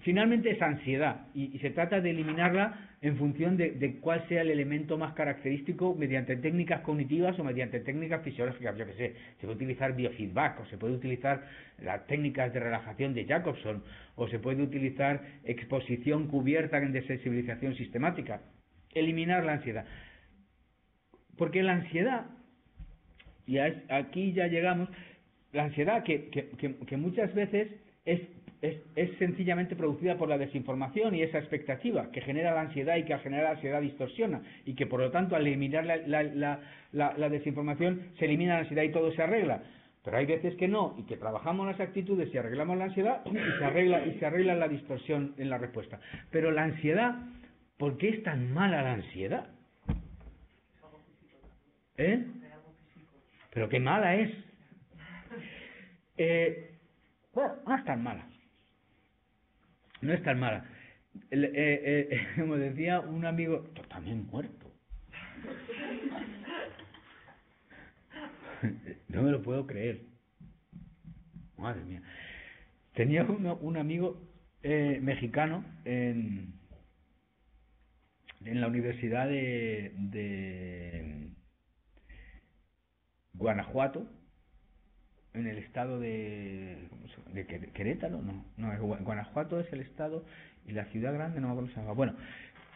Finalmente es ansiedad, y se trata de eliminarla en función de cuál sea el elemento más característico, mediante técnicas cognitivas o mediante técnicas fisiológicas. Yo que sé, se puede utilizar biofeedback, o se puede utilizar las técnicas de relajación de Jacobson, o se puede utilizar exposición cubierta en desensibilización sistemática. Eliminar la ansiedad. Porque la ansiedad, y aquí ya llegamos, la ansiedad que muchas veces es sencillamente producida por la desinformación y esa expectativa que genera la ansiedad, y que al generar la ansiedad distorsiona, y que por lo tanto al eliminar la desinformación se elimina la ansiedad y todo se arregla. Pero hay veces que no, y que trabajamos las actitudes y arreglamos la ansiedad y se arregla la distorsión en la respuesta. Pero la ansiedad, ¿por qué es tan mala la ansiedad? Pero qué mala es. Bueno, no es tan mala. No es tan mala. Como decía un amigo, también muerto. No me lo puedo creer. Madre mía. Tenía un amigo mexicano en la Universidad de Guanajuato, en el estado de Querétaro, no, Guanajuato es el estado, y la ciudad grande, no me acuerdo cómo se llama. Bueno,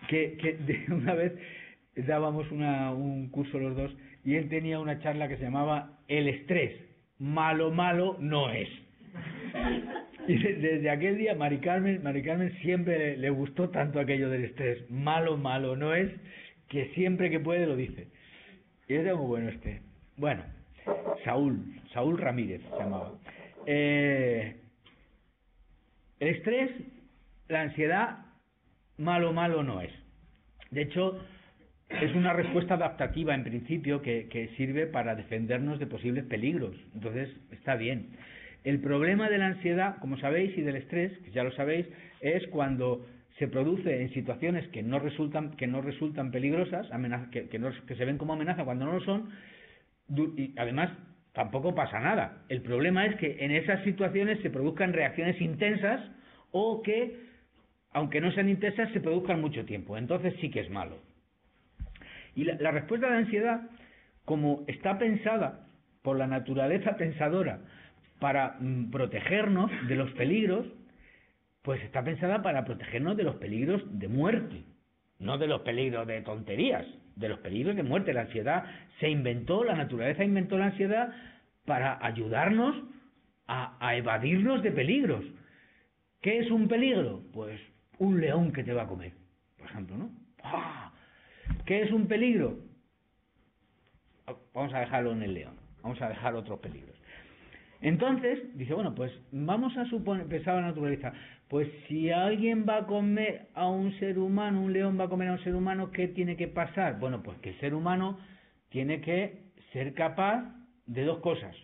que una vez dábamos un curso los dos, y él tenía una charla que se llamaba El estrés, malo no es. Y desde aquel día Mari Carmen siempre le gustó tanto aquello del estrés, malo no es, que siempre que puede lo dice. Y es muy bueno este. Bueno, Saúl Ramírez se llamaba. El estrés, la ansiedad, malo no es. De hecho, es una respuesta adaptativa en principio que sirve para defendernos de posibles peligros. Entonces, está bien. El problema de la ansiedad, como sabéis, y del estrés, que ya lo sabéis, es cuando se produce en situaciones que no resultan peligrosas, que se ven como amenaza cuando no lo son, y además tampoco pasa nada. El problema es que en esas situaciones se produzcan reacciones intensas, o que, aunque no sean intensas, se produzcan mucho tiempo. Entonces sí que es malo. Y la respuesta de ansiedad, como está pensada por la naturaleza pensadora para protegernos de los peligros, pues está pensada para protegernos de los peligros de muerte, no de los peligros de tonterías, de los peligros de muerte. La ansiedad la naturaleza inventó la ansiedad para ayudarnos a evadirnos de peligros. ¿Qué es un peligro? Pues un león que te va a comer, por ejemplo, ¿no? ¡Ah! ¿Qué es un peligro? Vamos a dejarlo en el león, vamos a dejar otros peligros. Entonces, dice, bueno, pues vamos a suponer, pensaba la naturaleza, pues si alguien va a comer a un ser humano, un león va a comer a un ser humano, ¿qué tiene que pasar? Bueno, pues que el ser humano tiene que ser capaz de dos cosas,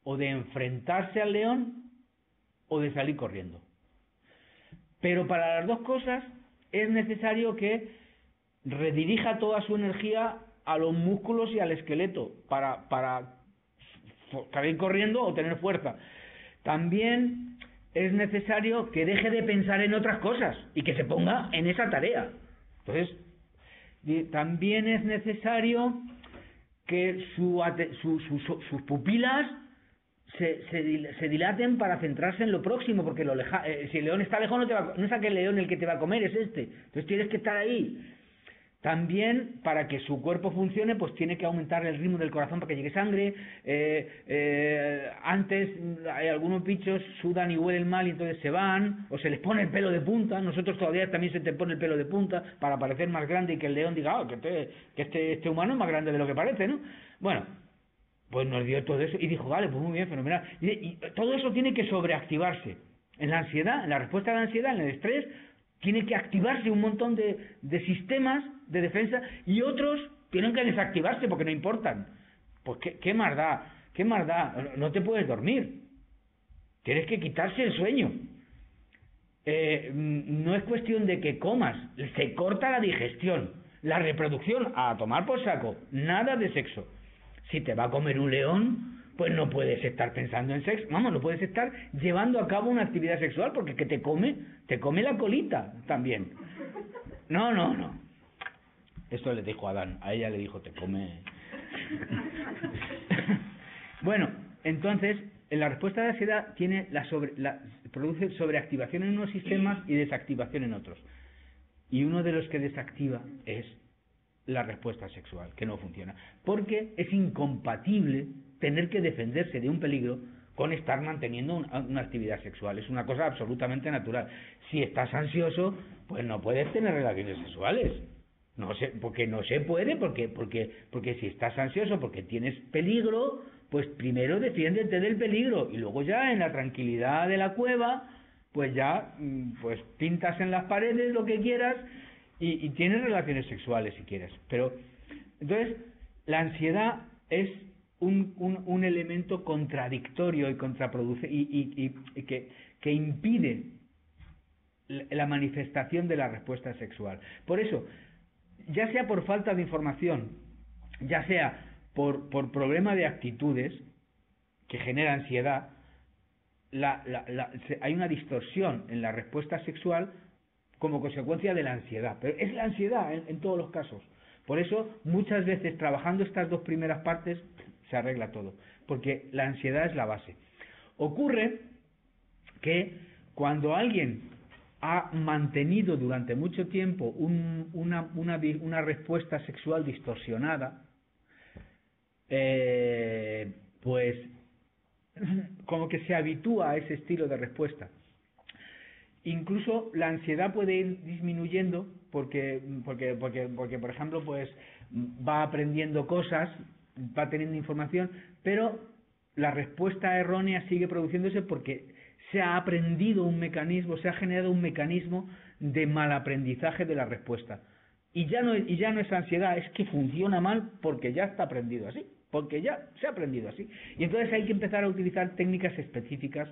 o de enfrentarse al león, o de salir corriendo. Pero para las dos cosas es necesario que redirija toda su energía a los músculos y al esqueleto para salir corriendo o tener fuerza. También es necesario que deje de pensar en otras cosas y que se ponga en esa tarea. Entonces, también es necesario que sus pupilas se dilaten para centrarse en lo próximo, porque si el león está lejos no es aquel león el que te va a comer, es este. Entonces tienes que estar ahí. También, para que su cuerpo funcione, pues tiene que aumentar el ritmo del corazón para que llegue sangre. Antes, algunos bichos sudan y huelen mal y entonces se van, o se les pone el pelo de punta. Nosotros todavía también se te pone el pelo de punta para parecer más grande y que el león diga, que este humano es más grande de lo que parece, ¿no? Bueno, pues nos dio todo eso y dijo, vale, pues muy bien, fenomenal. Y todo eso tiene que sobreactivarse. En la ansiedad, en la respuesta a la ansiedad, en el estrés, tiene que activarse un montón de sistemas de defensa, y otros tienen que desactivarse porque no importan. Pues qué más da, no te puedes dormir, tienes que quitarse el sueño. No es cuestión de que comas, se corta la digestión, la reproducción, a tomar por saco, nada de sexo. Si te va a comer un león, pues no puedes estar pensando en sexo, no puedes estar llevando a cabo una actividad sexual, porque que te come la colita también. No. Esto le dijo a Adán, a ella le dijo, te come. Bueno, entonces, en la respuesta de la ansiedad produce sobreactivación en unos sistemas y desactivación en otros. Y uno de los que desactiva es la respuesta sexual, que no funciona. Porque es incompatible tener que defenderse de un peligro con estar manteniendo una actividad sexual. Es una cosa absolutamente natural. Si estás ansioso, pues no puedes tener relaciones sexuales. Porque no se puede, porque si estás ansioso porque tienes peligro, pues primero defiéndete del peligro y luego ya en la tranquilidad de la cueva, pues ya pues pintas en las paredes lo que quieras y tienes relaciones sexuales si quieres. Pero entonces la ansiedad es un elemento contradictorio y contraproducente y que impide la manifestación de la respuesta sexual. Por eso, ya sea por falta de información, ya sea por problema de actitudes que genera ansiedad, hay una distorsión en la respuesta sexual como consecuencia de la ansiedad. Pero es la ansiedad en todos los casos. Por eso, muchas veces, trabajando estas dos primeras partes, se arregla todo, porque la ansiedad es la base. Ocurre que cuando alguien ha mantenido durante mucho tiempo una respuesta sexual distorsionada, pues como que se habitúa a ese estilo de respuesta. Incluso la ansiedad puede ir disminuyendo porque por ejemplo, pues va aprendiendo cosas, va teniendo información, pero la respuesta errónea sigue produciéndose porque se ha aprendido un mecanismo, se ha generado un mecanismo de mal aprendizaje de la respuesta. Y ya no es ansiedad, es que funciona mal porque ya está aprendido así, porque ya se ha aprendido así. Y entonces hay que empezar a utilizar técnicas específicas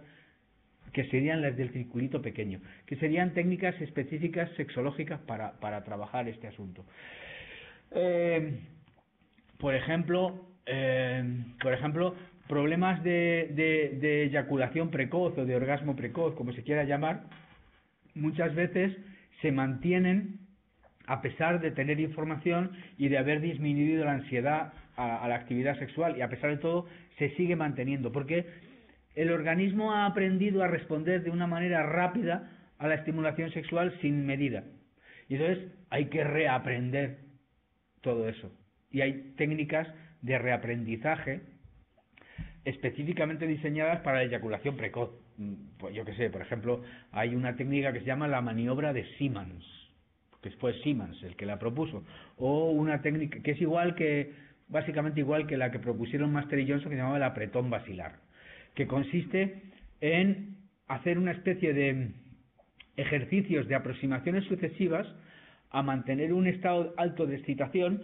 que serían las del circulito pequeño, que serían técnicas específicas sexológicas para trabajar este asunto. Por ejemplo, problemas de eyaculación precoz o de orgasmo precoz, como se quiera llamar, muchas veces se mantienen a pesar de tener información y de haber disminuido la ansiedad a la actividad sexual, y a pesar de todo se sigue manteniendo, porque el organismo ha aprendido a responder de una manera rápida a la estimulación sexual sin medida. Y entonces hay que reaprender todo eso. Y hay técnicas de reaprendizaje específicamente diseñadas para la eyaculación precoz. Pues yo qué sé, por ejemplo, hay una técnica que se llama la maniobra de Siemens, que fue Siemens el que la propuso, o una técnica que es básicamente igual que la que propusieron Master y Johnson, que se llamaba el apretón basilar, que consiste en hacer una especie de ejercicios de aproximaciones sucesivas a mantener un estado alto de excitación,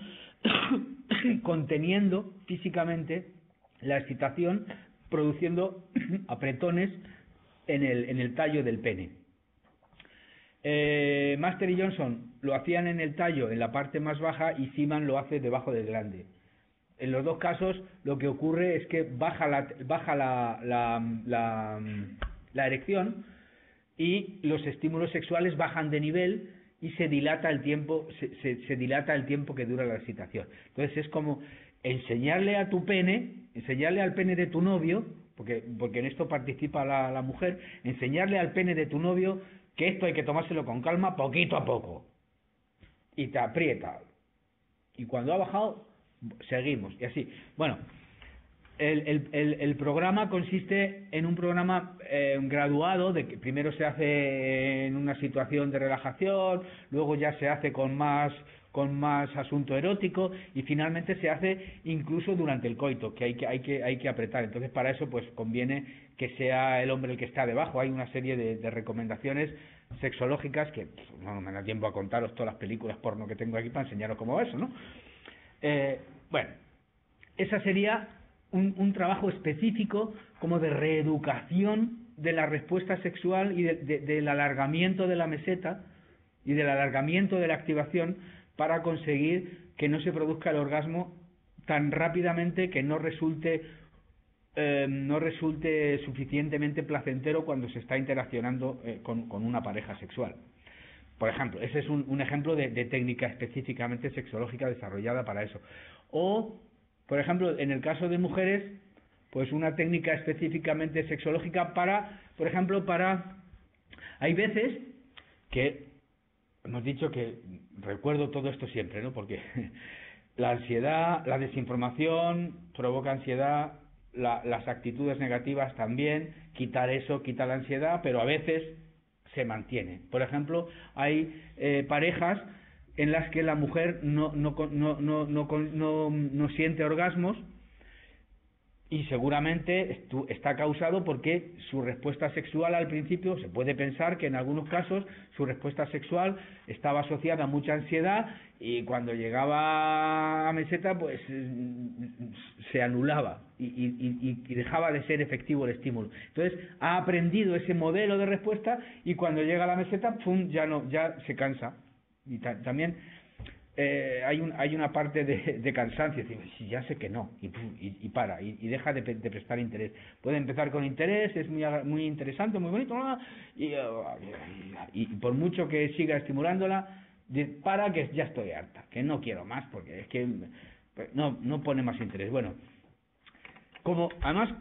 conteniendo físicamente la excitación, produciendo apretones en el tallo del pene. Master y Johnson lo hacían en el tallo, en la parte más baja, y Siemens lo hace debajo del glande. En los dos casos lo que ocurre es que baja la erección y los estímulos sexuales bajan de nivel y se dilata el tiempo que dura la excitación. Entonces es como enseñarle al pene de tu novio, porque en esto participa la mujer, enseñarle al pene de tu novio que esto hay que tomárselo con calma, poquito a poco, y te aprieta, y cuando ha bajado seguimos, y así. Bueno, el programa consiste en un programa graduado, de que primero se hace en una situación de relajación, luego ya se hace con más asunto erótico, y finalmente se hace incluso durante el coito, que hay que apretar. Entonces para eso pues conviene que sea el hombre el que está debajo. Hay una serie de recomendaciones sexológicas que no me da tiempo a contaros todas las películas porno que tengo aquí para enseñaros cómo va eso, ¿no? Bueno, esa sería un trabajo específico como de reeducación de la respuesta sexual y del alargamiento de la meseta y del alargamiento de la activación para conseguir que no se produzca el orgasmo tan rápidamente que no resulte suficientemente placentero cuando se está interaccionando con una pareja sexual. Por ejemplo, ese es un ejemplo de técnica específicamente sexológica desarrollada para eso. O, por ejemplo, en el caso de mujeres, pues una técnica específicamente sexológica por ejemplo, hay veces que hemos dicho que recuerdo todo esto siempre, ¿no? Porque la ansiedad, la desinformación provoca ansiedad, las actitudes negativas también, quitar eso quita la ansiedad, pero a veces se mantiene. Por ejemplo, hay parejas en las que la mujer no siente orgasmos, y seguramente está causado porque su respuesta sexual al principio, se puede pensar que en algunos casos su respuesta sexual estaba asociada a mucha ansiedad, y cuando llegaba a meseta pues se anulaba y dejaba de ser efectivo el estímulo. Entonces ha aprendido ese modelo de respuesta, y cuando llega a la meseta ya se cansa. Y también hay una parte de cansancio, si ya sé que no, y para, y deja de prestar interés. Puede empezar con interés, es muy interesante, muy bonito, y por mucho que siga estimulándola, para, que ya estoy harta, que no quiero más, porque es que no pone más interés. Bueno, Además,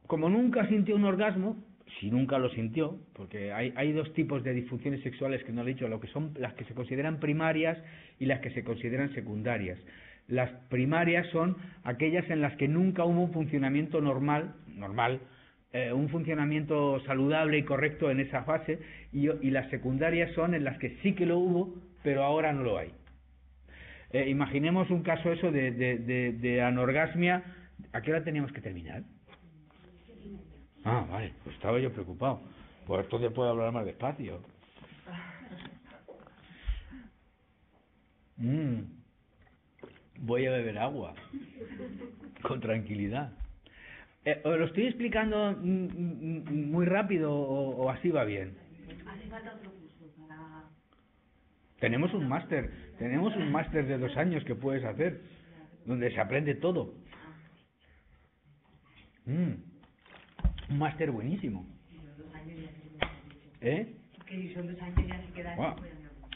como nunca sintió un orgasmo, si nunca lo sintió, porque hay dos tipos de disfunciones sexuales que no he dicho, lo que son las que se consideran primarias y las que se consideran secundarias. Las primarias son aquellas en las que nunca hubo un funcionamiento normal, un funcionamiento saludable y correcto en esa fase, y las secundarias son en las que sí que lo hubo, pero ahora no lo hay. Imaginemos un caso eso de anorgasmia. ¿A qué hora teníamos que terminar? Ah, vale, pues estaba yo preocupado. Pues entonces puedo hablar más despacio. Voy a beber agua con tranquilidad. ¿Os lo estoy explicando muy rápido o así va bien? Hace falta otro curso para... Tenemos un máster de 2 años que puedes hacer, donde se aprende todo. Un máster buenísimo. ¿Eh? Que si son 2 años ya se queda... Wow.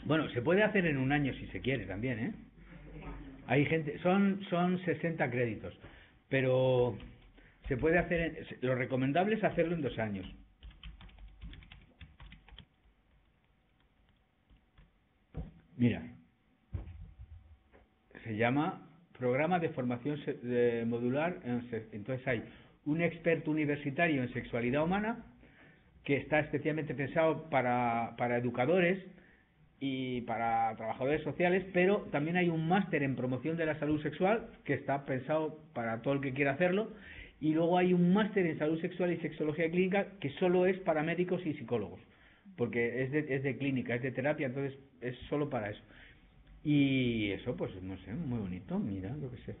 Bueno, se puede hacer en 1 año si se quiere también, ¿eh? Hay gente, son 60 créditos, pero se puede hacer, lo recomendable es hacerlo en 2 años. Mira, se llama Programa de Formación Modular. Entonces hay un experto universitario en sexualidad humana que está especialmente pensado para educadores y para trabajadores sociales, pero también hay un máster en promoción de la salud sexual que está pensado para todo el que quiera hacerlo, y luego hay un máster en salud sexual y sexología clínica que solo es para médicos y psicólogos, porque es de clínica, es de terapia, entonces es solo para eso. Y eso, pues no sé, muy bonito. Mira, lo que sé,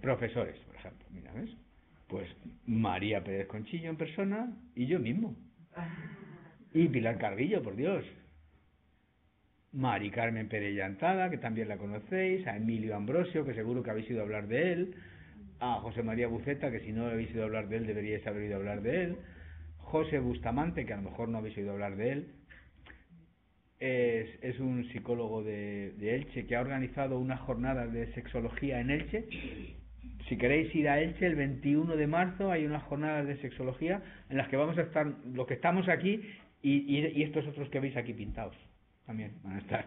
profesores, por ejemplo, mira, ¿ves? Pues María Pérez Conchillo en persona y yo mismo, y Pilar Carvillo, por Dios, Mari Carmen Pérez Llantada, que también la conocéis, a Emilio Ambrosio, que seguro que habéis oído hablar de él, a José María Buceta, que si no habéis oído hablar de él deberíais haber oído hablar de él, José Bustamante, que a lo mejor no habéis oído hablar de él. Es un psicólogo de Elche que ha organizado una jornada de sexología en Elche. Si queréis ir a Elche el 21 de marzo hay unas jornadas de sexología en las que vamos a estar los que estamos aquí y estos otros que veis aquí pintados también van a estar.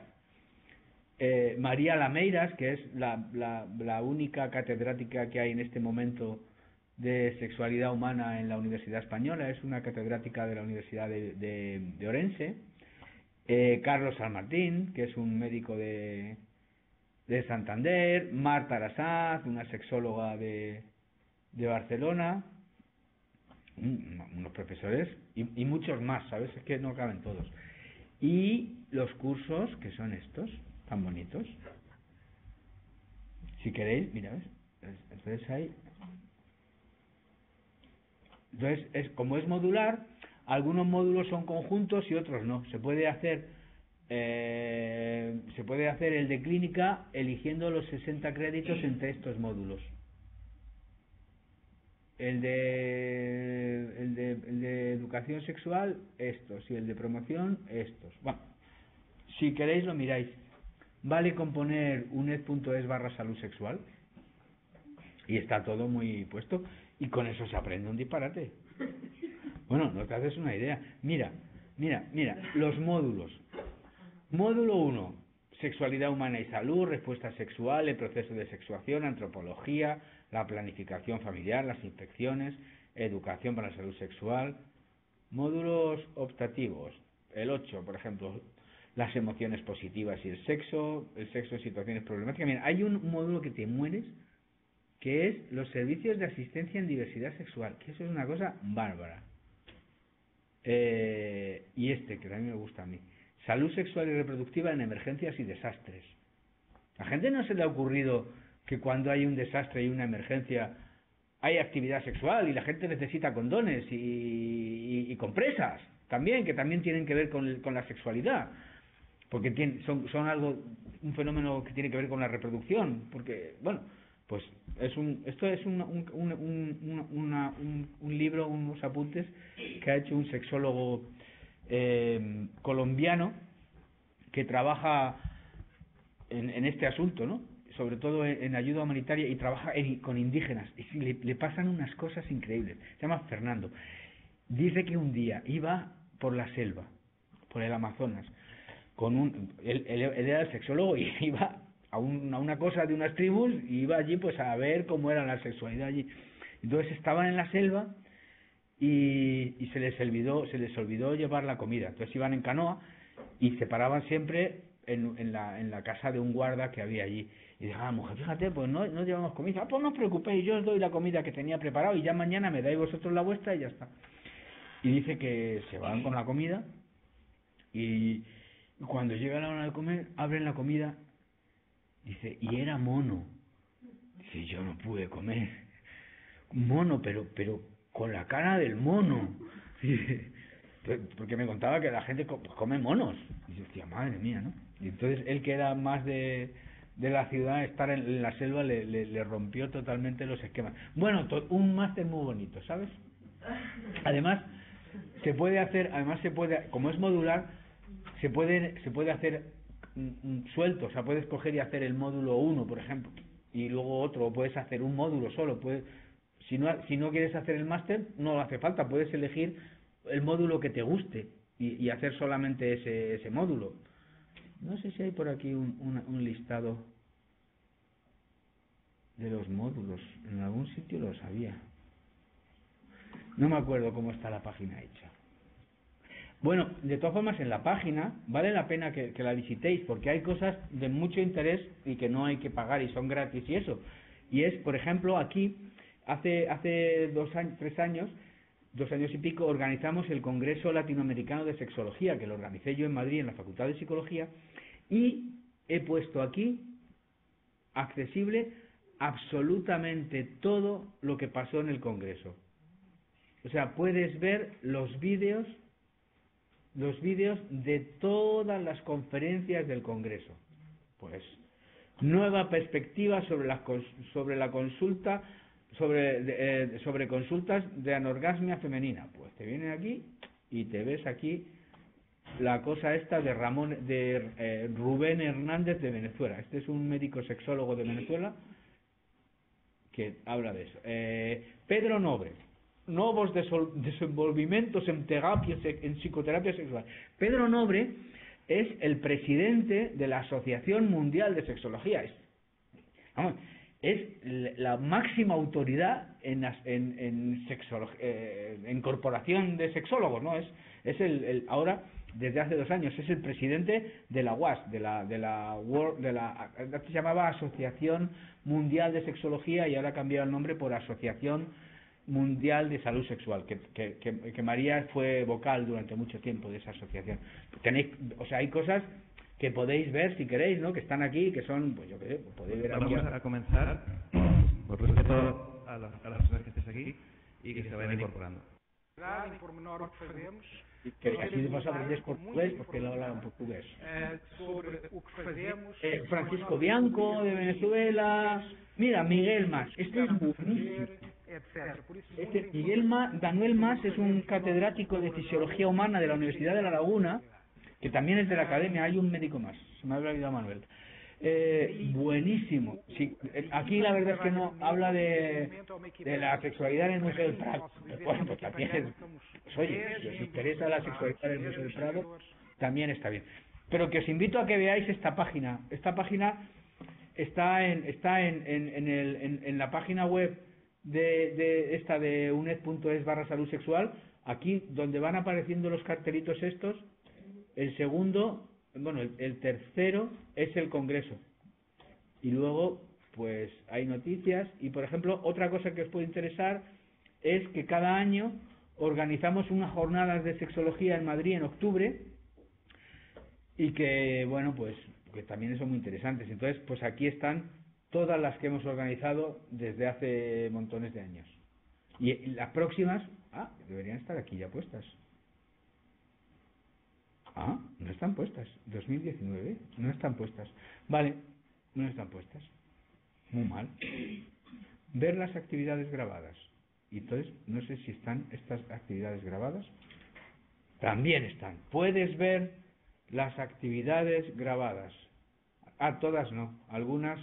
María Lameiras, que es la única catedrática que hay en este momento de sexualidad humana en la Universidad Española, es una catedrática de la Universidad de Orense. Carlos San Martín, que es un médico de Santander, Marta Arasaz, una sexóloga de Barcelona, unos profesores y muchos más, ¿sabes? Es que no caben todos. Y los cursos, que son estos, tan bonitos. Si queréis, mira, ¿ves? Entonces hay... Entonces, como es modular, algunos módulos son conjuntos y otros no. Se puede hacer el de clínica eligiendo los 60 créditos entre estos módulos. El de educación sexual, estos, y el de promoción, estos. Bueno, si queréis lo miráis. Vale con poner uned.es/salud sexual y está todo muy puesto, y con eso se aprende un disparate. Bueno, no te haces una idea. Mira, los módulos. Módulo 1, sexualidad humana y salud, respuesta sexual, el proceso de sexuación, antropología, la planificación familiar, las infecciones, educación para la salud sexual. Módulos optativos, el 8, por ejemplo, las emociones positivas y el sexo en situaciones problemáticas. Mira, hay un módulo que te mueres, que es los servicios de asistencia en diversidad sexual, que eso es una cosa bárbara. Y que también me gusta a mí, salud sexual y reproductiva en emergencias y desastres. A la gente no se le ha ocurrido que cuando hay un desastre y una emergencia hay actividad sexual y la gente necesita condones y compresas también, que también tienen que ver con la sexualidad, porque son algo, un fenómeno que tiene que ver con la reproducción, porque, bueno, pues esto es un libro, unos apuntes que ha hecho un sexólogo colombiano que trabaja en este asunto, ¿no? sobre todo en ayuda humanitaria, y trabaja con indígenas. Y le pasan unas cosas increíbles. Se llama Fernando. Dice que un día iba por la selva, por el Amazonas, él era el sexólogo y iba a una cosa de unas tribus y iba allí pues a ver cómo era la sexualidad allí. Entonces estaban en la selva y se les olvidó llevar la comida. Entonces iban en canoa y se paraban siempre en la casa de un guarda que había allí. Y dije, mujer, fíjate, pues no llevamos comida. Pues no os preocupéis, yo os doy la comida que tenía preparado y ya mañana me dais vosotros la vuestra y ya está. Y dice que se van con la comida y cuando llega la hora de comer, abren la comida, dice, y era mono. Dice, yo no pude comer. Mono, pero con la cara del mono. Dice, porque me contaba que la gente come monos. Y yo decía, madre mía, ¿no? Y entonces él, que era más de la ciudad, estar en la selva le rompió totalmente los esquemas. Bueno, un máster muy bonito, ¿sabes? Además se puede, como es modular, se puede hacer suelto. O sea, puedes coger y hacer el módulo 1, por ejemplo, y luego otro, o puedes hacer un módulo solo. Si no quieres hacer el máster, no hace falta, puedes elegir el módulo que te guste y hacer solamente ese módulo. No sé si hay por aquí un listado de los módulos. En algún sitio lo sabía. No me acuerdo cómo está la página hecha. Bueno, de todas formas, en la página vale la pena que la visitéis, porque hay cosas de mucho interés y que no hay que pagar y son gratis y eso. Y es, por ejemplo, aquí, hace 3 años, 2 años y pico, organizamos el Congreso Latinoamericano de Sexología, que lo organicé yo en Madrid, en la Facultad de Psicología, y he puesto aquí, accesible, absolutamente todo lo que pasó en el Congreso. O sea, puedes ver los vídeos de todas las conferencias del Congreso. Pues, nueva perspectiva sobre la consulta, sobre consultas de anorgasmia femenina. Pues te viene aquí y te ves aquí la cosa esta de Rubén Hernández de Venezuela. Este es un médico sexólogo de Venezuela que habla de eso. Pedro Nobre, nuevos desenvolvimientos en psicoterapia sexual. Pedro Nobre es el presidente de la Asociación Mundial de Sexología. Es la máxima autoridad en incorporación de sexólogos, ¿no? Ahora, desde hace 2 años, es el presidente de la WAS, se llamaba Asociación Mundial de Sexología y ahora ha cambiado el nombre por Asociación Mundial de Salud Sexual, que María fue vocal durante mucho tiempo de esa asociación. Hay cosas que podéis ver si queréis, ¿no? Que están aquí, que son, pues yo qué sé, podéis ver aquí. Vamos a comenzar, por respeto a las personas que estéis aquí y que se vayan incorporando. Que así de paso aprendes portugués, porque él habla en portugués. Francisco Bianco, de Venezuela. Mira, Miguel Mas, este es buenísimo. Manuel Mas es un catedrático de Fisiología Humana de la Universidad de La Laguna, que también es de la Academia. Hay un médico más, se me había olvidado Manuel. Buenísimo. Sí, aquí la verdad es que no habla de la sexualidad en el Museo del Prado. Bueno, pues también oye, si os interesa la sexualidad en el Museo del Prado, también está bien. Pero que os invito a que veáis esta página. Esta página está en la página web de uned.es/salud sexual. Aquí donde van apareciendo los cartelitos estos, el segundo, bueno, el tercero es el Congreso. Y luego, pues, hay noticias. Y, por ejemplo, otra cosa que os puede interesar es que cada año organizamos unas jornadas de sexología en Madrid en octubre y que, bueno, pues, que también son muy interesantes. Entonces, pues aquí están todas las que hemos organizado desde hace montones de años. Y las próximas, deberían estar aquí ya puestas. No están puestas. 2019, no están puestas. Vale, no están puestas. Muy mal. Ver las actividades grabadas. Y entonces, no sé si están estas actividades grabadas. También están. Puedes ver las actividades grabadas. Todas no. Algunas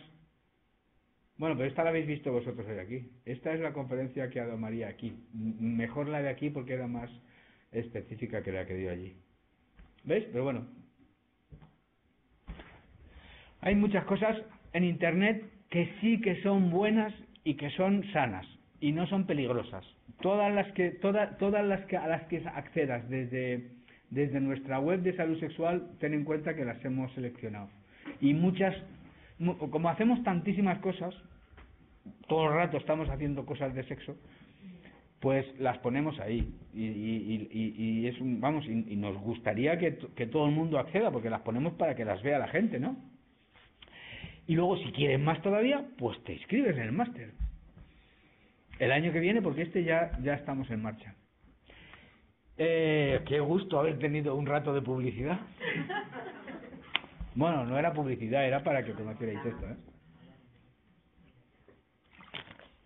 Bueno, pero esta la habéis visto vosotros hoy aquí. Esta es la conferencia que ha dado María aquí. Mejor la de aquí porque era más específica que la que dio allí. ¿Veis? Pero bueno. Hay muchas cosas en Internet que sí que son buenas y que son sanas y no son peligrosas. Todas las que a las que accedas desde nuestra web de salud sexual, ten en cuenta que las hemos seleccionado. Y muchas, como hacemos tantísimas cosas, todo el rato estamos haciendo cosas de sexo, pues las ponemos ahí y es vamos, y nos gustaría que todo el mundo acceda, porque las ponemos para que las vea la gente, ¿no? Y luego, si quieres más todavía, pues te inscribes en el máster el año que viene, porque ya estamos en marcha. Qué gusto haber tenido un rato de publicidad. Bueno, no era publicidad, era para que conocierais esto, ¿eh?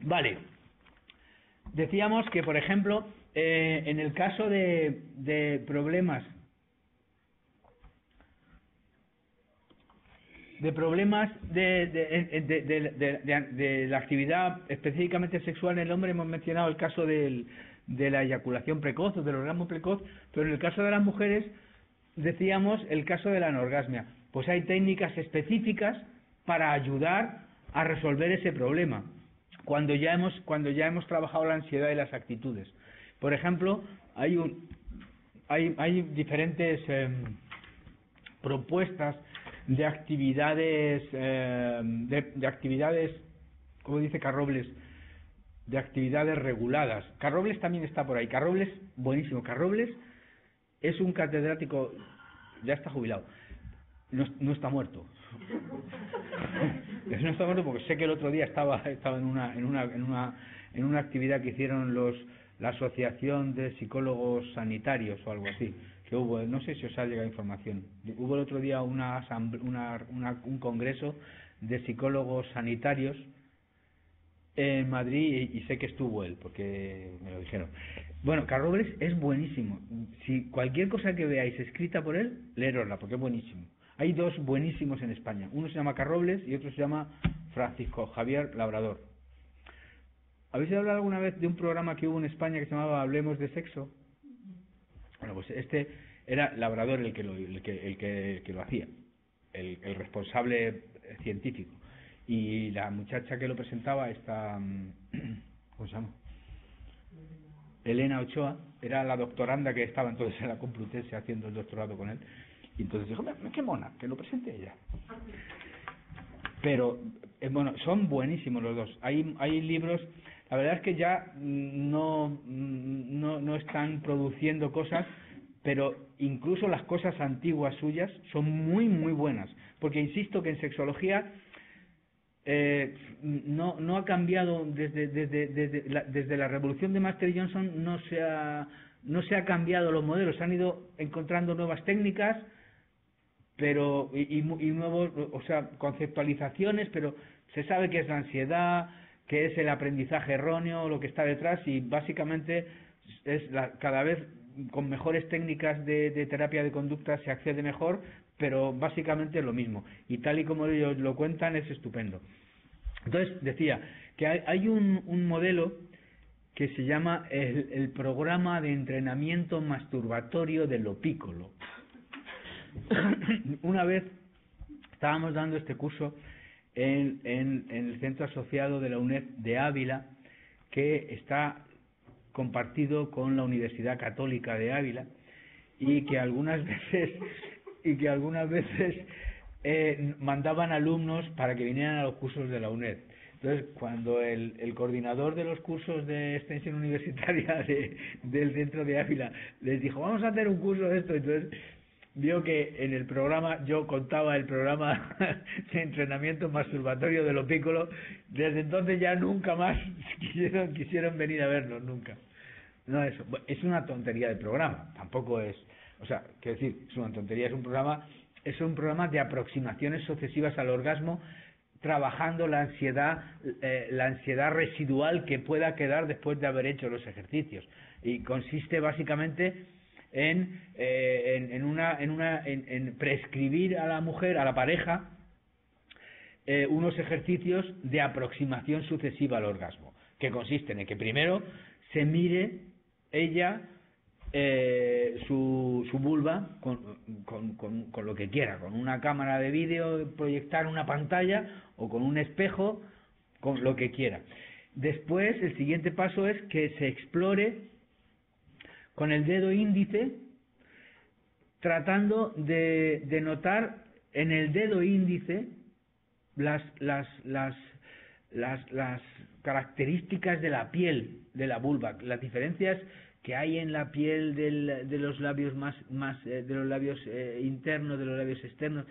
Vale. Decíamos que, por ejemplo, en el caso de problemas de la actividad específicamente sexual en el hombre, hemos mencionado el caso de la eyaculación precoz o del orgasmo precoz, pero en el caso de las mujeres decíamos el caso de la anorgasmia. Pues hay técnicas específicas para ayudar a resolver ese problema cuando ya hemos trabajado la ansiedad y las actitudes. Por ejemplo, hay diferentes propuestas de actividades, de actividades, como dice Carrobles, de actividades reguladas. Carrobles también está por ahí. Carrobles, buenísimo. Carrobles es un catedrático, ya está jubilado, no está muerto. No está muerto porque sé que el otro día estaba en una actividad que hicieron la Asociación de Psicólogos Sanitarios o algo así. Que hubo, no sé si os ha llegado información. Hubo el otro día un congreso de psicólogos sanitarios en Madrid y sé que estuvo él, porque me lo dijeron. Bueno, Carrobles es buenísimo. Si cualquier cosa que veáis escrita por él, leerosla, porque es buenísimo. Hay dos buenísimos en España. Uno se llama Carrobles y otro se llama Francisco Javier Labrador. ¿Habéis hablado alguna vez de un programa que hubo en España que se llamaba Hablemos de Sexo? Bueno, pues este era Labrador el que lo hacía, el responsable científico. Y la muchacha que lo presentaba, ¿cómo se llama? Elena Ochoa, era la doctoranda que estaba entonces en la Complutense haciendo el doctorado con él. Y entonces dijo, qué mona, que lo presente ella. Pero, bueno, son buenísimos los dos. Hay libros, la verdad es que ya no están produciendo cosas, pero incluso las cosas antiguas suyas son muy, muy buenas. Porque insisto que en sexología no ha cambiado desde la revolución de Master Johnson, no se ha cambiado los modelos, se han ido encontrando nuevas técnicas, pero y nuevos, o sea, conceptualizaciones, pero se sabe que es la ansiedad, que es el aprendizaje erróneo, lo que está detrás, y básicamente es cada vez con mejores técnicas de terapia de conducta se accede mejor, pero básicamente es lo mismo, y tal y como ellos lo cuentan es estupendo. Entonces decía que hay un modelo que se llama el programa de entrenamiento masturbatorio del opícolo. Una vez estábamos dando este curso en el centro asociado de la UNED de Ávila, que está compartido con la Universidad Católica de Ávila, y que algunas veces mandaban alumnos para que vinieran a los cursos de la UNED. Entonces, cuando el coordinador de los cursos de extensión universitaria del centro de Ávila les dijo, vamos a hacer un curso de esto, entonces vio que en el programa, yo contaba el programa de entrenamiento masturbatorio del opículo. Desde entonces ya nunca más quisieron venir a vernos, nunca. No, es una tontería de programa, tampoco es, o sea, quiero decir, es una tontería, es un programa de aproximaciones sucesivas al orgasmo, trabajando la ansiedad residual que pueda quedar después de haber hecho los ejercicios, y consiste básicamente en prescribir a la mujer, a la pareja, unos ejercicios de aproximación sucesiva al orgasmo, que consisten en que primero se mire ella su vulva con lo que quiera, con una cámara de vídeo, proyectar una pantalla o con un espejo, con lo que quiera. Después, el siguiente paso es que se explore con el dedo índice, tratando de notar en el dedo índice las características de la piel de la vulva, las diferencias que hay en la piel de los labios de los labios internos, de los labios externos,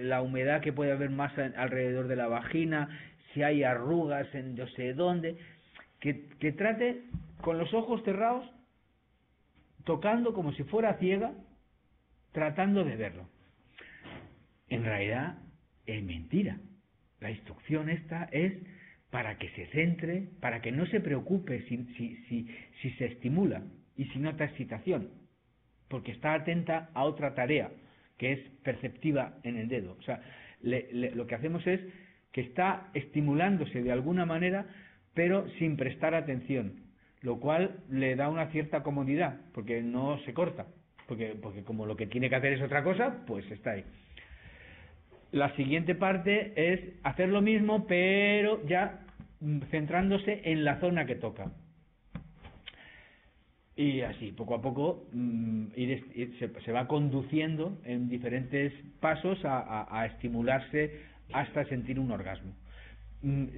la humedad que puede haber más alrededor de la vagina, si hay arrugas en no sé dónde, que trate con los ojos cerrados, tocando como si fuera ciega, tratando de verlo. En realidad es mentira. La instrucción esta es para que se centre, para que no se preocupe si se estimula y si nota excitación, porque está atenta a otra tarea que es perceptiva en el dedo. O sea, lo que hacemos es que está estimulándose de alguna manera, pero sin prestar atención, lo cual le da una cierta comodidad, porque no se corta, porque como lo que tiene que hacer es otra cosa, pues está ahí. La siguiente parte es hacer lo mismo, pero ya centrándose en la zona que toca. Y así, poco a poco, se va conduciendo en diferentes pasos a estimularse hasta sentir un orgasmo.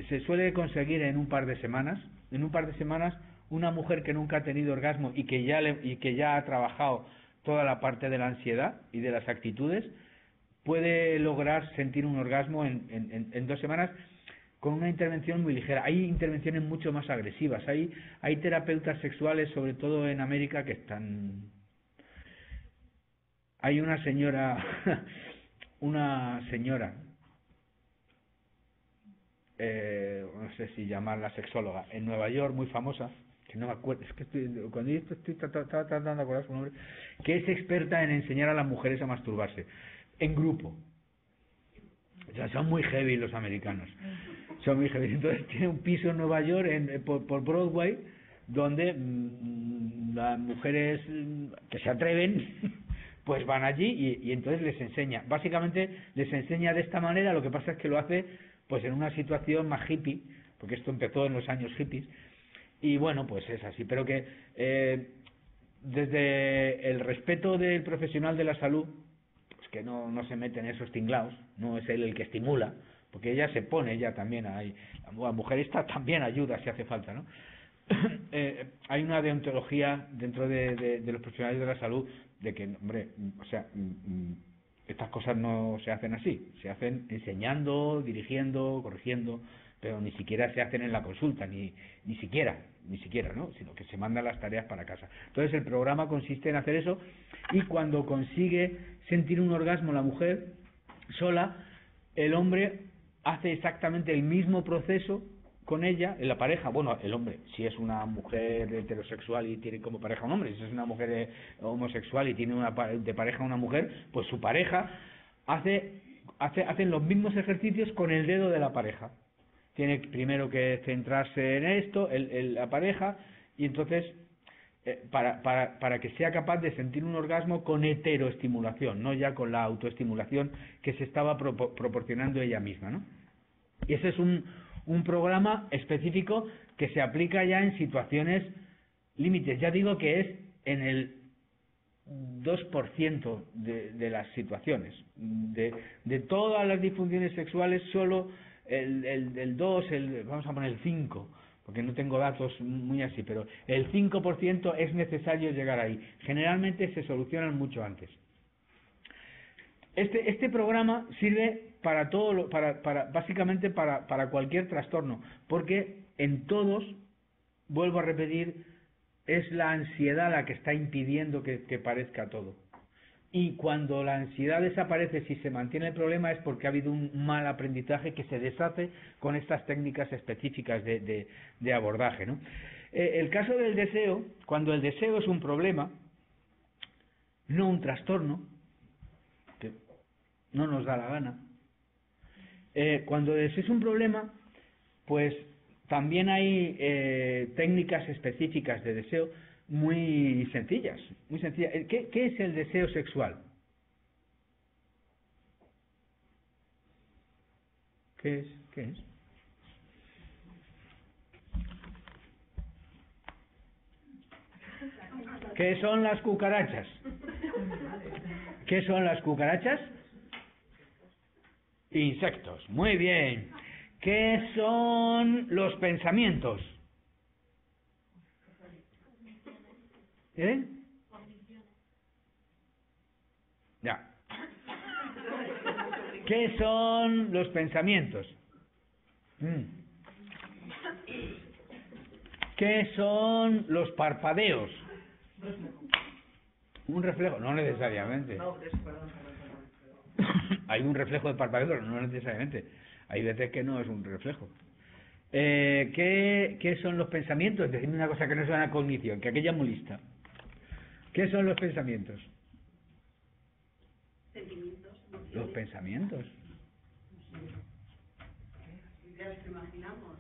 Se suele conseguir en un par de semanas. En un par de semanas, una mujer que nunca ha tenido orgasmo y que ya ha trabajado toda la parte de la ansiedad y de las actitudes, puede lograr sentir un orgasmo en 2 semanas con una intervención muy ligera. Hay intervenciones mucho más agresivas. Hay terapeutas sexuales, sobre todo en América, que están... Hay una señora, no sé si llamarla sexóloga, en Nueva York, muy famosa, que no me acuerdo, es que cuando estoy tratando de acordar su nombre, que es experta en enseñar a las mujeres a masturbarse en grupo. O sea, son muy heavy los americanos, son muy heavy. Entonces tiene un piso en Nueva York, por Broadway, donde las mujeres que se atreven pues van allí y entonces les enseña. Básicamente les enseña de esta manera. Lo que pasa es que lo hace pues en una situación más hippie, porque esto empezó en los años hippies, y bueno, pues es así. Pero que desde el respeto del profesional de la salud, que no se mete en esos tinglaos, no es él el que estimula, porque ella se pone, ella también, la mujer esta también ayuda si hace falta, ¿no? Hay una deontología dentro de los profesionales de la salud de que, hombre, o sea, estas cosas no se hacen así, se hacen enseñando, dirigiendo, corrigiendo, pero ni siquiera se hacen en la consulta, ni siquiera, ¿no? Sino que se mandan las tareas para casa. Entonces el programa consiste en hacer eso, y cuando consigue sentir un orgasmo la mujer sola, el hombre hace exactamente el mismo proceso con ella, en la pareja. Bueno, el hombre, si es una mujer heterosexual y tiene como pareja un hombre, si es una mujer homosexual y tiene de pareja una mujer, pues su pareja hacen los mismos ejercicios con el dedo de la pareja. Tiene primero que centrarse en esto, la pareja, y entonces para que sea capaz de sentir un orgasmo con heteroestimulación, no ya con la autoestimulación que se estaba proporcionando ella misma, ¿no? Y ese es un programa específico que se aplica ya en situaciones límites. Ya digo que es en el 2% de las situaciones. De todas las disfunciones sexuales, solo el 2, vamos a poner el 5%, porque no tengo datos muy así, pero el 5% es necesario llegar ahí. Generalmente se solucionan mucho antes. Este programa sirve para todo, básicamente para cualquier trastorno, porque en todos, vuelvo a repetir, es la ansiedad la que está impidiendo que parezca todo. Y cuando la ansiedad desaparece, si se mantiene el problema, es porque ha habido un mal aprendizaje que se deshace con estas técnicas específicas de abordaje, ¿no? El caso del deseo, cuando el deseo es un problema, no un trastorno, que no nos da la gana, Cuando es un problema, pues también hay técnicas específicas de deseo muy sencillas, muy sencillas. ¿Qué es el deseo sexual? ¿Qué es? ¿Qué es? ¿Qué son las cucarachas? ¿Qué son las cucarachas? Insectos. Muy bien. ¿Qué son los pensamientos? ¿Eh? Ya. ¿Qué son los pensamientos? ¿Qué son los parpadeos? Un reflejo, no necesariamente. Hay un reflejo de parpadeo, pero no necesariamente. Hay veces que no es un reflejo. ¿Qué son los pensamientos? Decidme una cosa que no suena a cognición, que aquella es muy lista. ¿Qué son los pensamientos? Sentimientos. Los pensamientos. Ideas que imaginamos.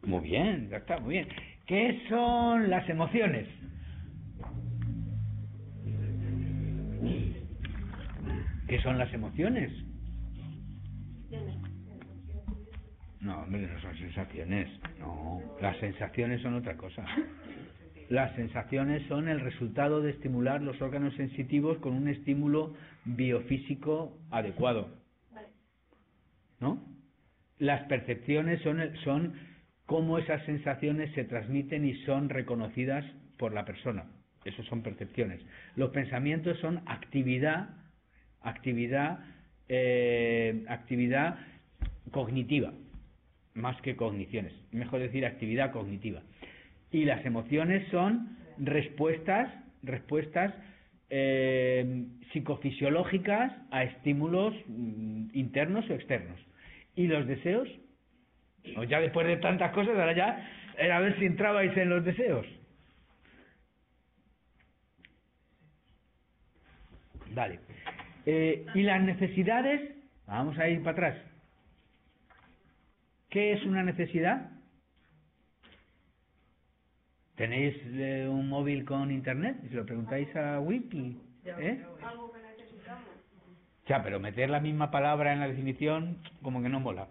Muy bien, ya está, muy bien. ¿Qué son las emociones? ¿Qué son las emociones? No, hombre, no son sensaciones. No, las sensaciones son otra cosa. Las sensaciones son el resultado de estimular los órganos sensitivos con un estímulo biofísico adecuado. ¿No? Las percepciones son cómo esas sensaciones se transmiten y son reconocidas por la persona. Eso son percepciones. Los pensamientos son actividad cognitiva, más que cogniciones. Mejor decir actividad cognitiva. Y las emociones son respuestas psicofisiológicas a estímulos internos o externos. ¿Y los deseos? Pues ya después de tantas cosas, ahora ya era a ver si entrabais en los deseos. Vale. ¿Y las necesidades? Vamos a ir para atrás. ¿Qué es una necesidad? ¿Tenéis un móvil con internet? Si lo preguntáis a Wiki. Algo que necesitamos. Ya, pero meter la misma palabra en la definición como que no mola.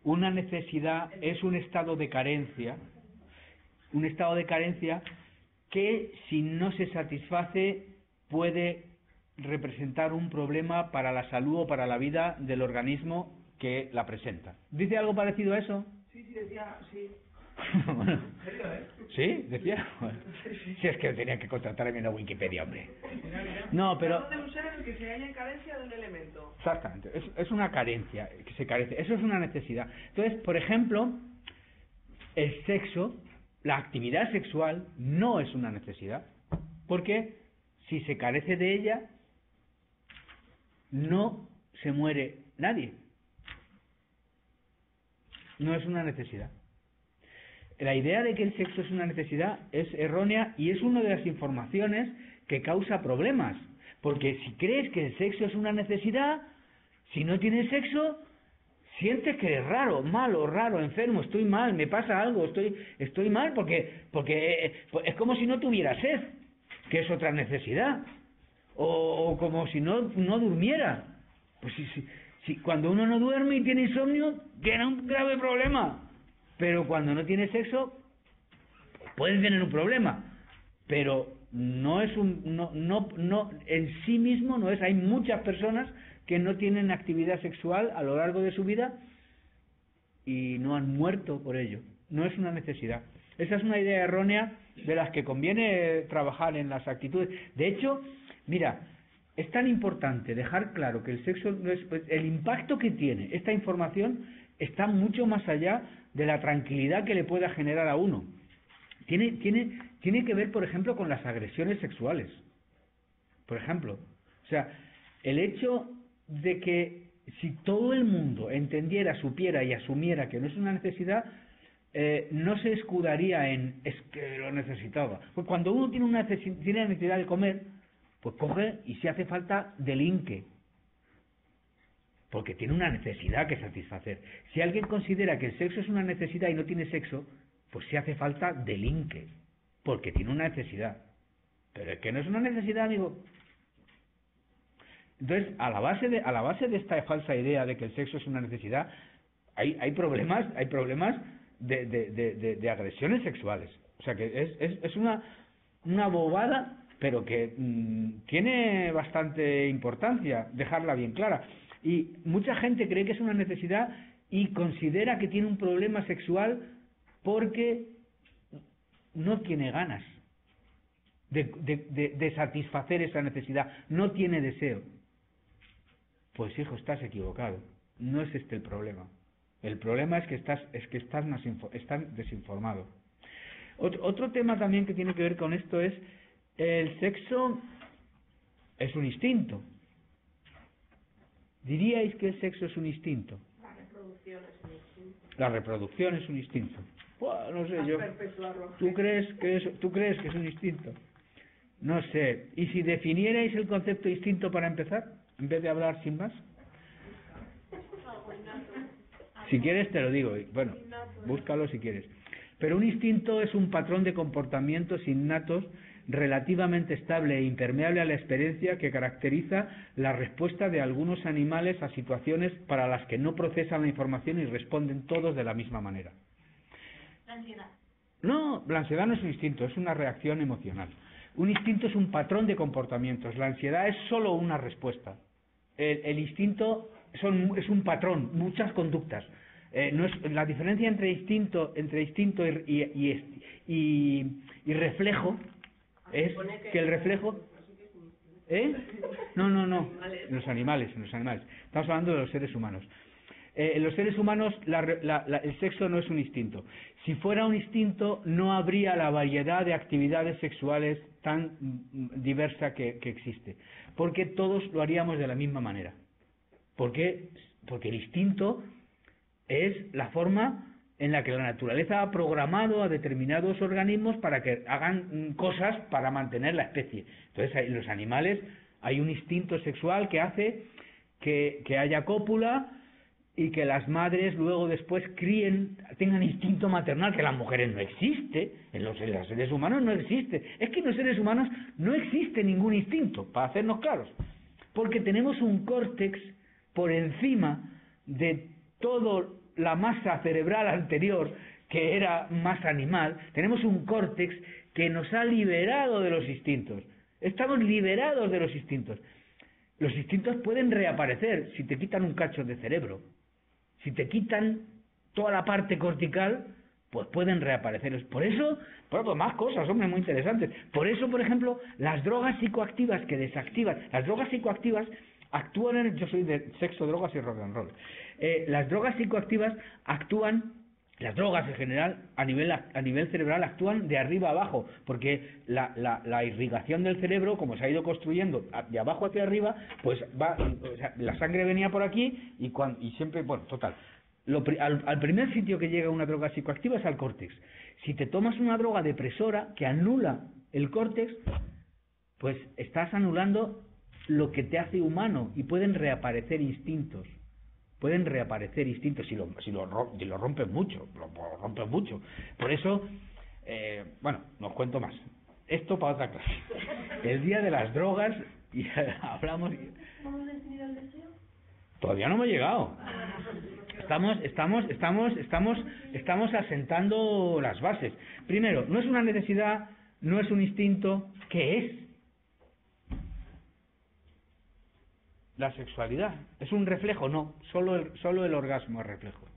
Una necesidad es un estado de carencia que si no se satisface puede representar un problema para la salud o para la vida del organismo que la presenta. ¿Dice algo parecido a eso? Sí, decía, sí. Bueno, ¿En serio, ¿sí? ¿Decía? Bueno, si es que tenía que contratarme en la Wikipedia, hombre. No, pero... de un ser en el que se halla en carencia de un elemento. Exactamente, es una carencia, que se carece. Eso es una necesidad. Entonces, por ejemplo, el sexo, la actividad sexual, no es una necesidad. Porque si se carece de ella, no se muere nadie. No es una necesidad. La idea de que el sexo es una necesidad es errónea y es una de las informaciones que causa problemas. Porque si crees que el sexo es una necesidad, si no tienes sexo, sientes que eres raro, enfermo, estoy mal, me pasa algo, estoy mal porque es como si no tuviera sed, que es otra necesidad. O como si no durmiera. Pues si cuando uno no duerme y tiene insomnio, tiene un grave problema. Pero cuando no tiene sexo, puede tener un problema. Pero no es en sí mismo no es. Hay muchas personas que no tienen actividad sexual a lo largo de su vida y no han muerto por ello. No es una necesidad. Esa es una idea errónea de las que conviene trabajar en las actitudes. De hecho, mira, es tan importante dejar claro que el sexo no es, el impacto que tiene esta información está mucho más allá de la tranquilidad que le pueda generar a uno. Tiene que ver, por ejemplo, con las agresiones sexuales. Por ejemplo, o sea, el hecho de que si todo el mundo entendiera, supiera y asumiera que no es una necesidad, no se escudaría en es que lo necesitaba. Pues cuando uno tiene necesidad de comer, pues coge y si hace falta delinque. porque tiene una necesidad que satisfacer. Si alguien considera que el sexo es una necesidad y no tiene sexo, pues si hace falta delinque, porque tiene una necesidad. Pero es que no es una necesidad, amigo. Entonces, a la base de esta falsa idea de que el sexo es una necesidad, hay problemas de agresiones sexuales. O sea que es una bobada, pero que tiene bastante importancia dejarla bien clara. Y mucha gente cree que es una necesidad y considera que tiene un problema sexual porque no tiene ganas de satisfacer esa necesidad, no tiene deseo. Pues hijo, estás equivocado. No es este el problema. El problema es que estás desinformado. Otro tema también que tiene que ver con esto es el sexo es un instinto. ¿Diríais que el sexo es un instinto? La reproducción es un instinto. La reproducción es un instinto. Buah, no sé yo. Perpetuarlo. ¿Tú crees que es un instinto? No sé. ¿Y si definierais el concepto de instinto para empezar, en vez de hablar sin más? Si quieres te lo digo. Bueno, búscalo si quieres. Pero un instinto es un patrón de comportamientos innatos relativamente estable e impermeable a la experiencia que caracteriza la respuesta de algunos animales a situaciones para las que no procesan la información y responden todos de la misma manera. La ansiedad. No, la ansiedad no es un instinto, es una reacción emocional. Un instinto es un patrón de comportamientos, la ansiedad es solo una respuesta. El instinto es un patrón, muchas conductas. No es, la diferencia entre instinto y reflejo es que el reflejo... No. En los animales. Estamos hablando de los seres humanos. En los seres humanos el sexo no es un instinto. Si fuera un instinto no habría la variedad de actividades sexuales tan diversa que existe. Porque todos lo haríamos de la misma manera. Porque el instinto es la forma en la que la naturaleza ha programado a determinados organismos para que hagan cosas para mantener la especie. Entonces, en los animales hay un instinto sexual que hace que haya cópula y que las madres luego después tengan instinto maternal, que en las mujeres no existe, en los seres humanos no existe. Es que en los seres humanos no existe ningún instinto, para hacernos claros, porque tenemos un córtex por encima de toda la masa cerebral anterior, que era más animal. Tenemos un córtex que nos ha liberado de los instintos. Estamos liberados de los instintos. Los instintos pueden reaparecer si te quitan un cacho de cerebro. Si te quitan toda la parte cortical, pues pueden reaparecer. Por eso, pues más cosas, hombre, muy interesantes. Por eso, por ejemplo, las drogas psicoactivas que desactivan, las drogas psicoactivas actúan yo soy de sexo, drogas y rock and roll. Las drogas psicoactivas actúan, las drogas en general, a nivel cerebral actúan de arriba a abajo, porque la irrigación del cerebro, como se ha ido construyendo de abajo hacia arriba, pues va, o sea, la sangre venía por aquí y siempre, bueno, total. Al primer sitio que llega una droga psicoactiva es al córtex. Si te tomas una droga depresora que anula el córtex, pues estás anulando lo que te hace humano y pueden reaparecer instintos. Si lo rompes mucho, Por eso, bueno, no os cuento más. Esto para otra clase. El día de las drogas, y hablamos... ¿Cómo definir el deseo? Todavía no me he llegado. Estamos asentando las bases. Primero, no es una necesidad, no es un instinto. ¿Qué es? La sexualidad. ¿Es un reflejo? No. Solo el orgasmo es reflejo.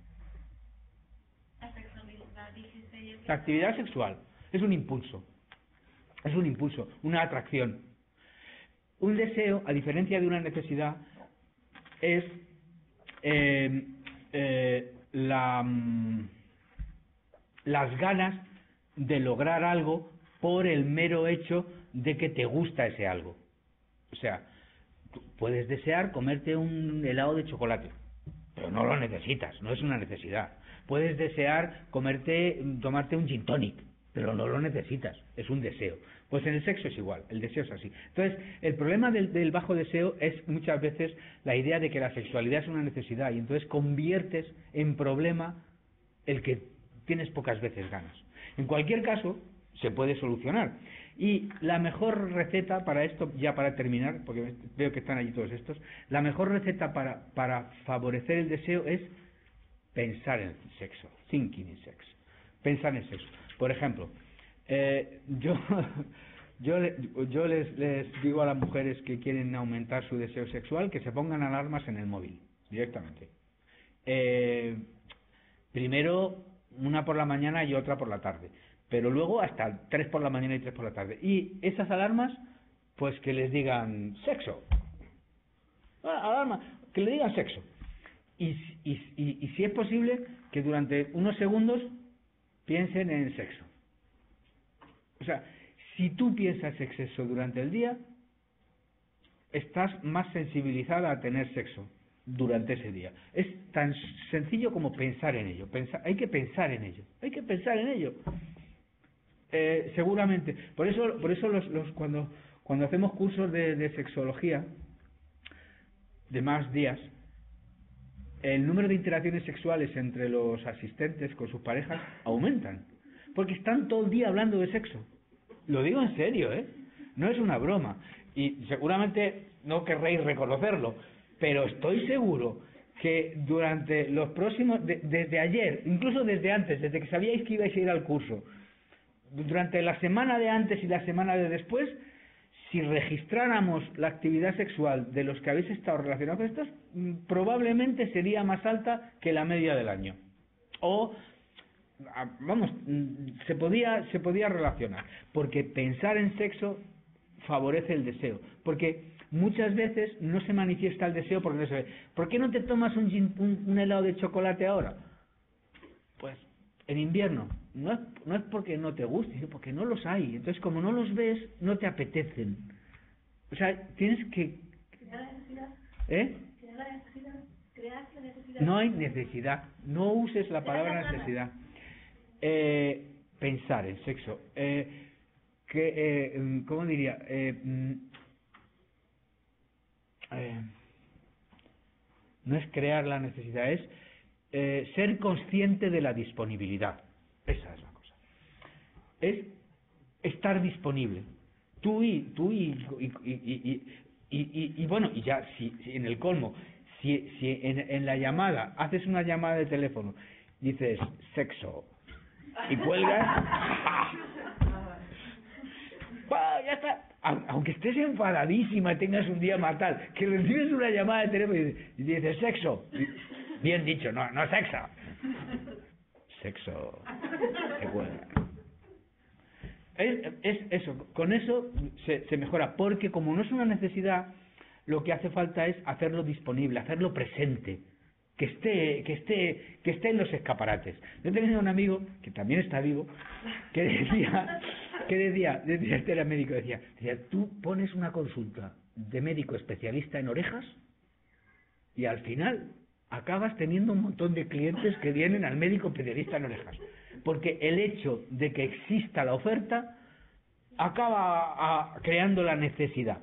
La sexualidad, dijiste. La actividad sexual es un impulso. Una atracción. Un deseo, a diferencia de una necesidad, es las ganas de lograr algo por el mero hecho de que te gusta ese algo. O sea, tú puedes desear comerte un helado de chocolate, pero no lo necesitas, no es una necesidad. Puedes desear tomarte un gin tonic, pero no lo necesitas, es un deseo. Pues en el sexo es igual, el deseo es así. Entonces, el problema del bajo deseo es muchas veces la idea de que la sexualidad es una necesidad y entonces conviertes en problema el que tienes pocas veces ganas. En cualquier caso, se puede solucionar. Y la mejor receta para esto, ya para terminar, porque veo que están allí todos estos, la mejor receta para favorecer el deseo es pensar en sexo, thinking in sex, pensar en sexo. Por ejemplo, yo les digo a las mujeres que quieren aumentar su deseo sexual que se pongan alarmas en el móvil, directamente. Primero una por la mañana y otra por la tarde, pero luego hasta 3 por la mañana y 3 por la tarde. Y esas alarmas, pues que les digan sexo. Alarma, que le digan sexo. Y si es posible, que durante unos segundos piensen en sexo. O sea, si tú piensas en sexo durante el día, estás más sensibilizada a tener sexo durante ese día. Es tan sencillo como pensar en ello. Hay que pensar en ello. Hay que pensar en ello. Seguramente. Por eso cuando hacemos cursos de sexología de más días, el número de interacciones sexuales entre los asistentes con sus parejas aumentan. Porque están todo el día hablando de sexo. Lo digo en serio, no es una broma. Y seguramente no querréis reconocerlo, pero estoy seguro que durante los próximos, desde ayer, incluso desde antes, desde que sabíais que ibais a ir al curso, durante la semana de antes y la semana de después, si registráramos la actividad sexual de los que habéis estado relacionados con estos, probablemente sería más alta que la media del año. O, vamos, se podía relacionar, porque pensar en sexo favorece el deseo, porque muchas veces no se manifiesta el deseo porque no se ve. ¿Por qué no te tomas un helado de chocolate ahora? Pues en invierno. No es porque no te guste, sino porque no los hay. Entonces, como no los ves, no te apetecen. O sea, tienes que... ¿Crear la necesidad? ¿Crear la necesidad? ¿Crear la necesidad? No hay necesidad. No uses la palabra necesidad. Pensar en sexo. ¿Cómo diría? No es crear la necesidad, es ser consciente de la disponibilidad. Esa es la cosa. Es estar disponible. Tú y bueno, y ya, si en el colmo, si en la llamada, haces una llamada de teléfono, dices sexo y cuelgas, ya está. Aunque estés enfadadísima y tengas un día mortal, que recibes una llamada de teléfono y dices sexo, bien dicho, no sexo, sexo, te cuelga. Es eso, con eso se mejora, porque como no es una necesidad, lo que hace falta es hacerlo disponible, hacerlo presente, que esté en los escaparates. Yo tenía un amigo, que también está vivo, que decía, este era médico, decía, tú pones una consulta de médico especialista en orejas y al final acabas teniendo un montón de clientes que vienen al médico especialista en orejas, porque el hecho de que exista la oferta acaba creando la necesidad.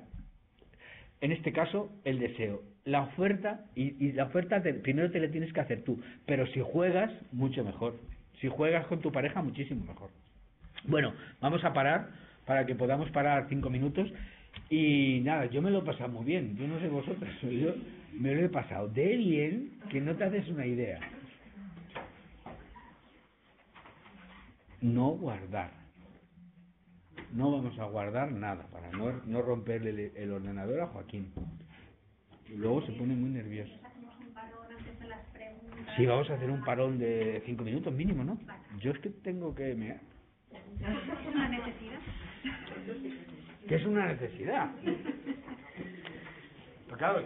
En este caso, el deseo. La oferta, y la oferta primero te la tienes que hacer tú, pero si juegas, mucho mejor. Si juegas con tu pareja, muchísimo mejor. Bueno, vamos a parar, para que podamos parar 5 minutos, y nada, yo me lo he pasado muy bien, yo no sé vosotros, yo me lo he pasado de bien, que no te haces una idea. No guardar. No vamos a guardar nada, para no romperle el ordenador a Joaquín. Y luego se pone muy nervioso. ¿Hacemos un parón antes de las preguntas? Sí, vamos a hacer un parón de 5 minutos mínimo, ¿no? Yo es que tengo que... ¿Es una necesidad? ¿Qué es una necesidad? Pues claro,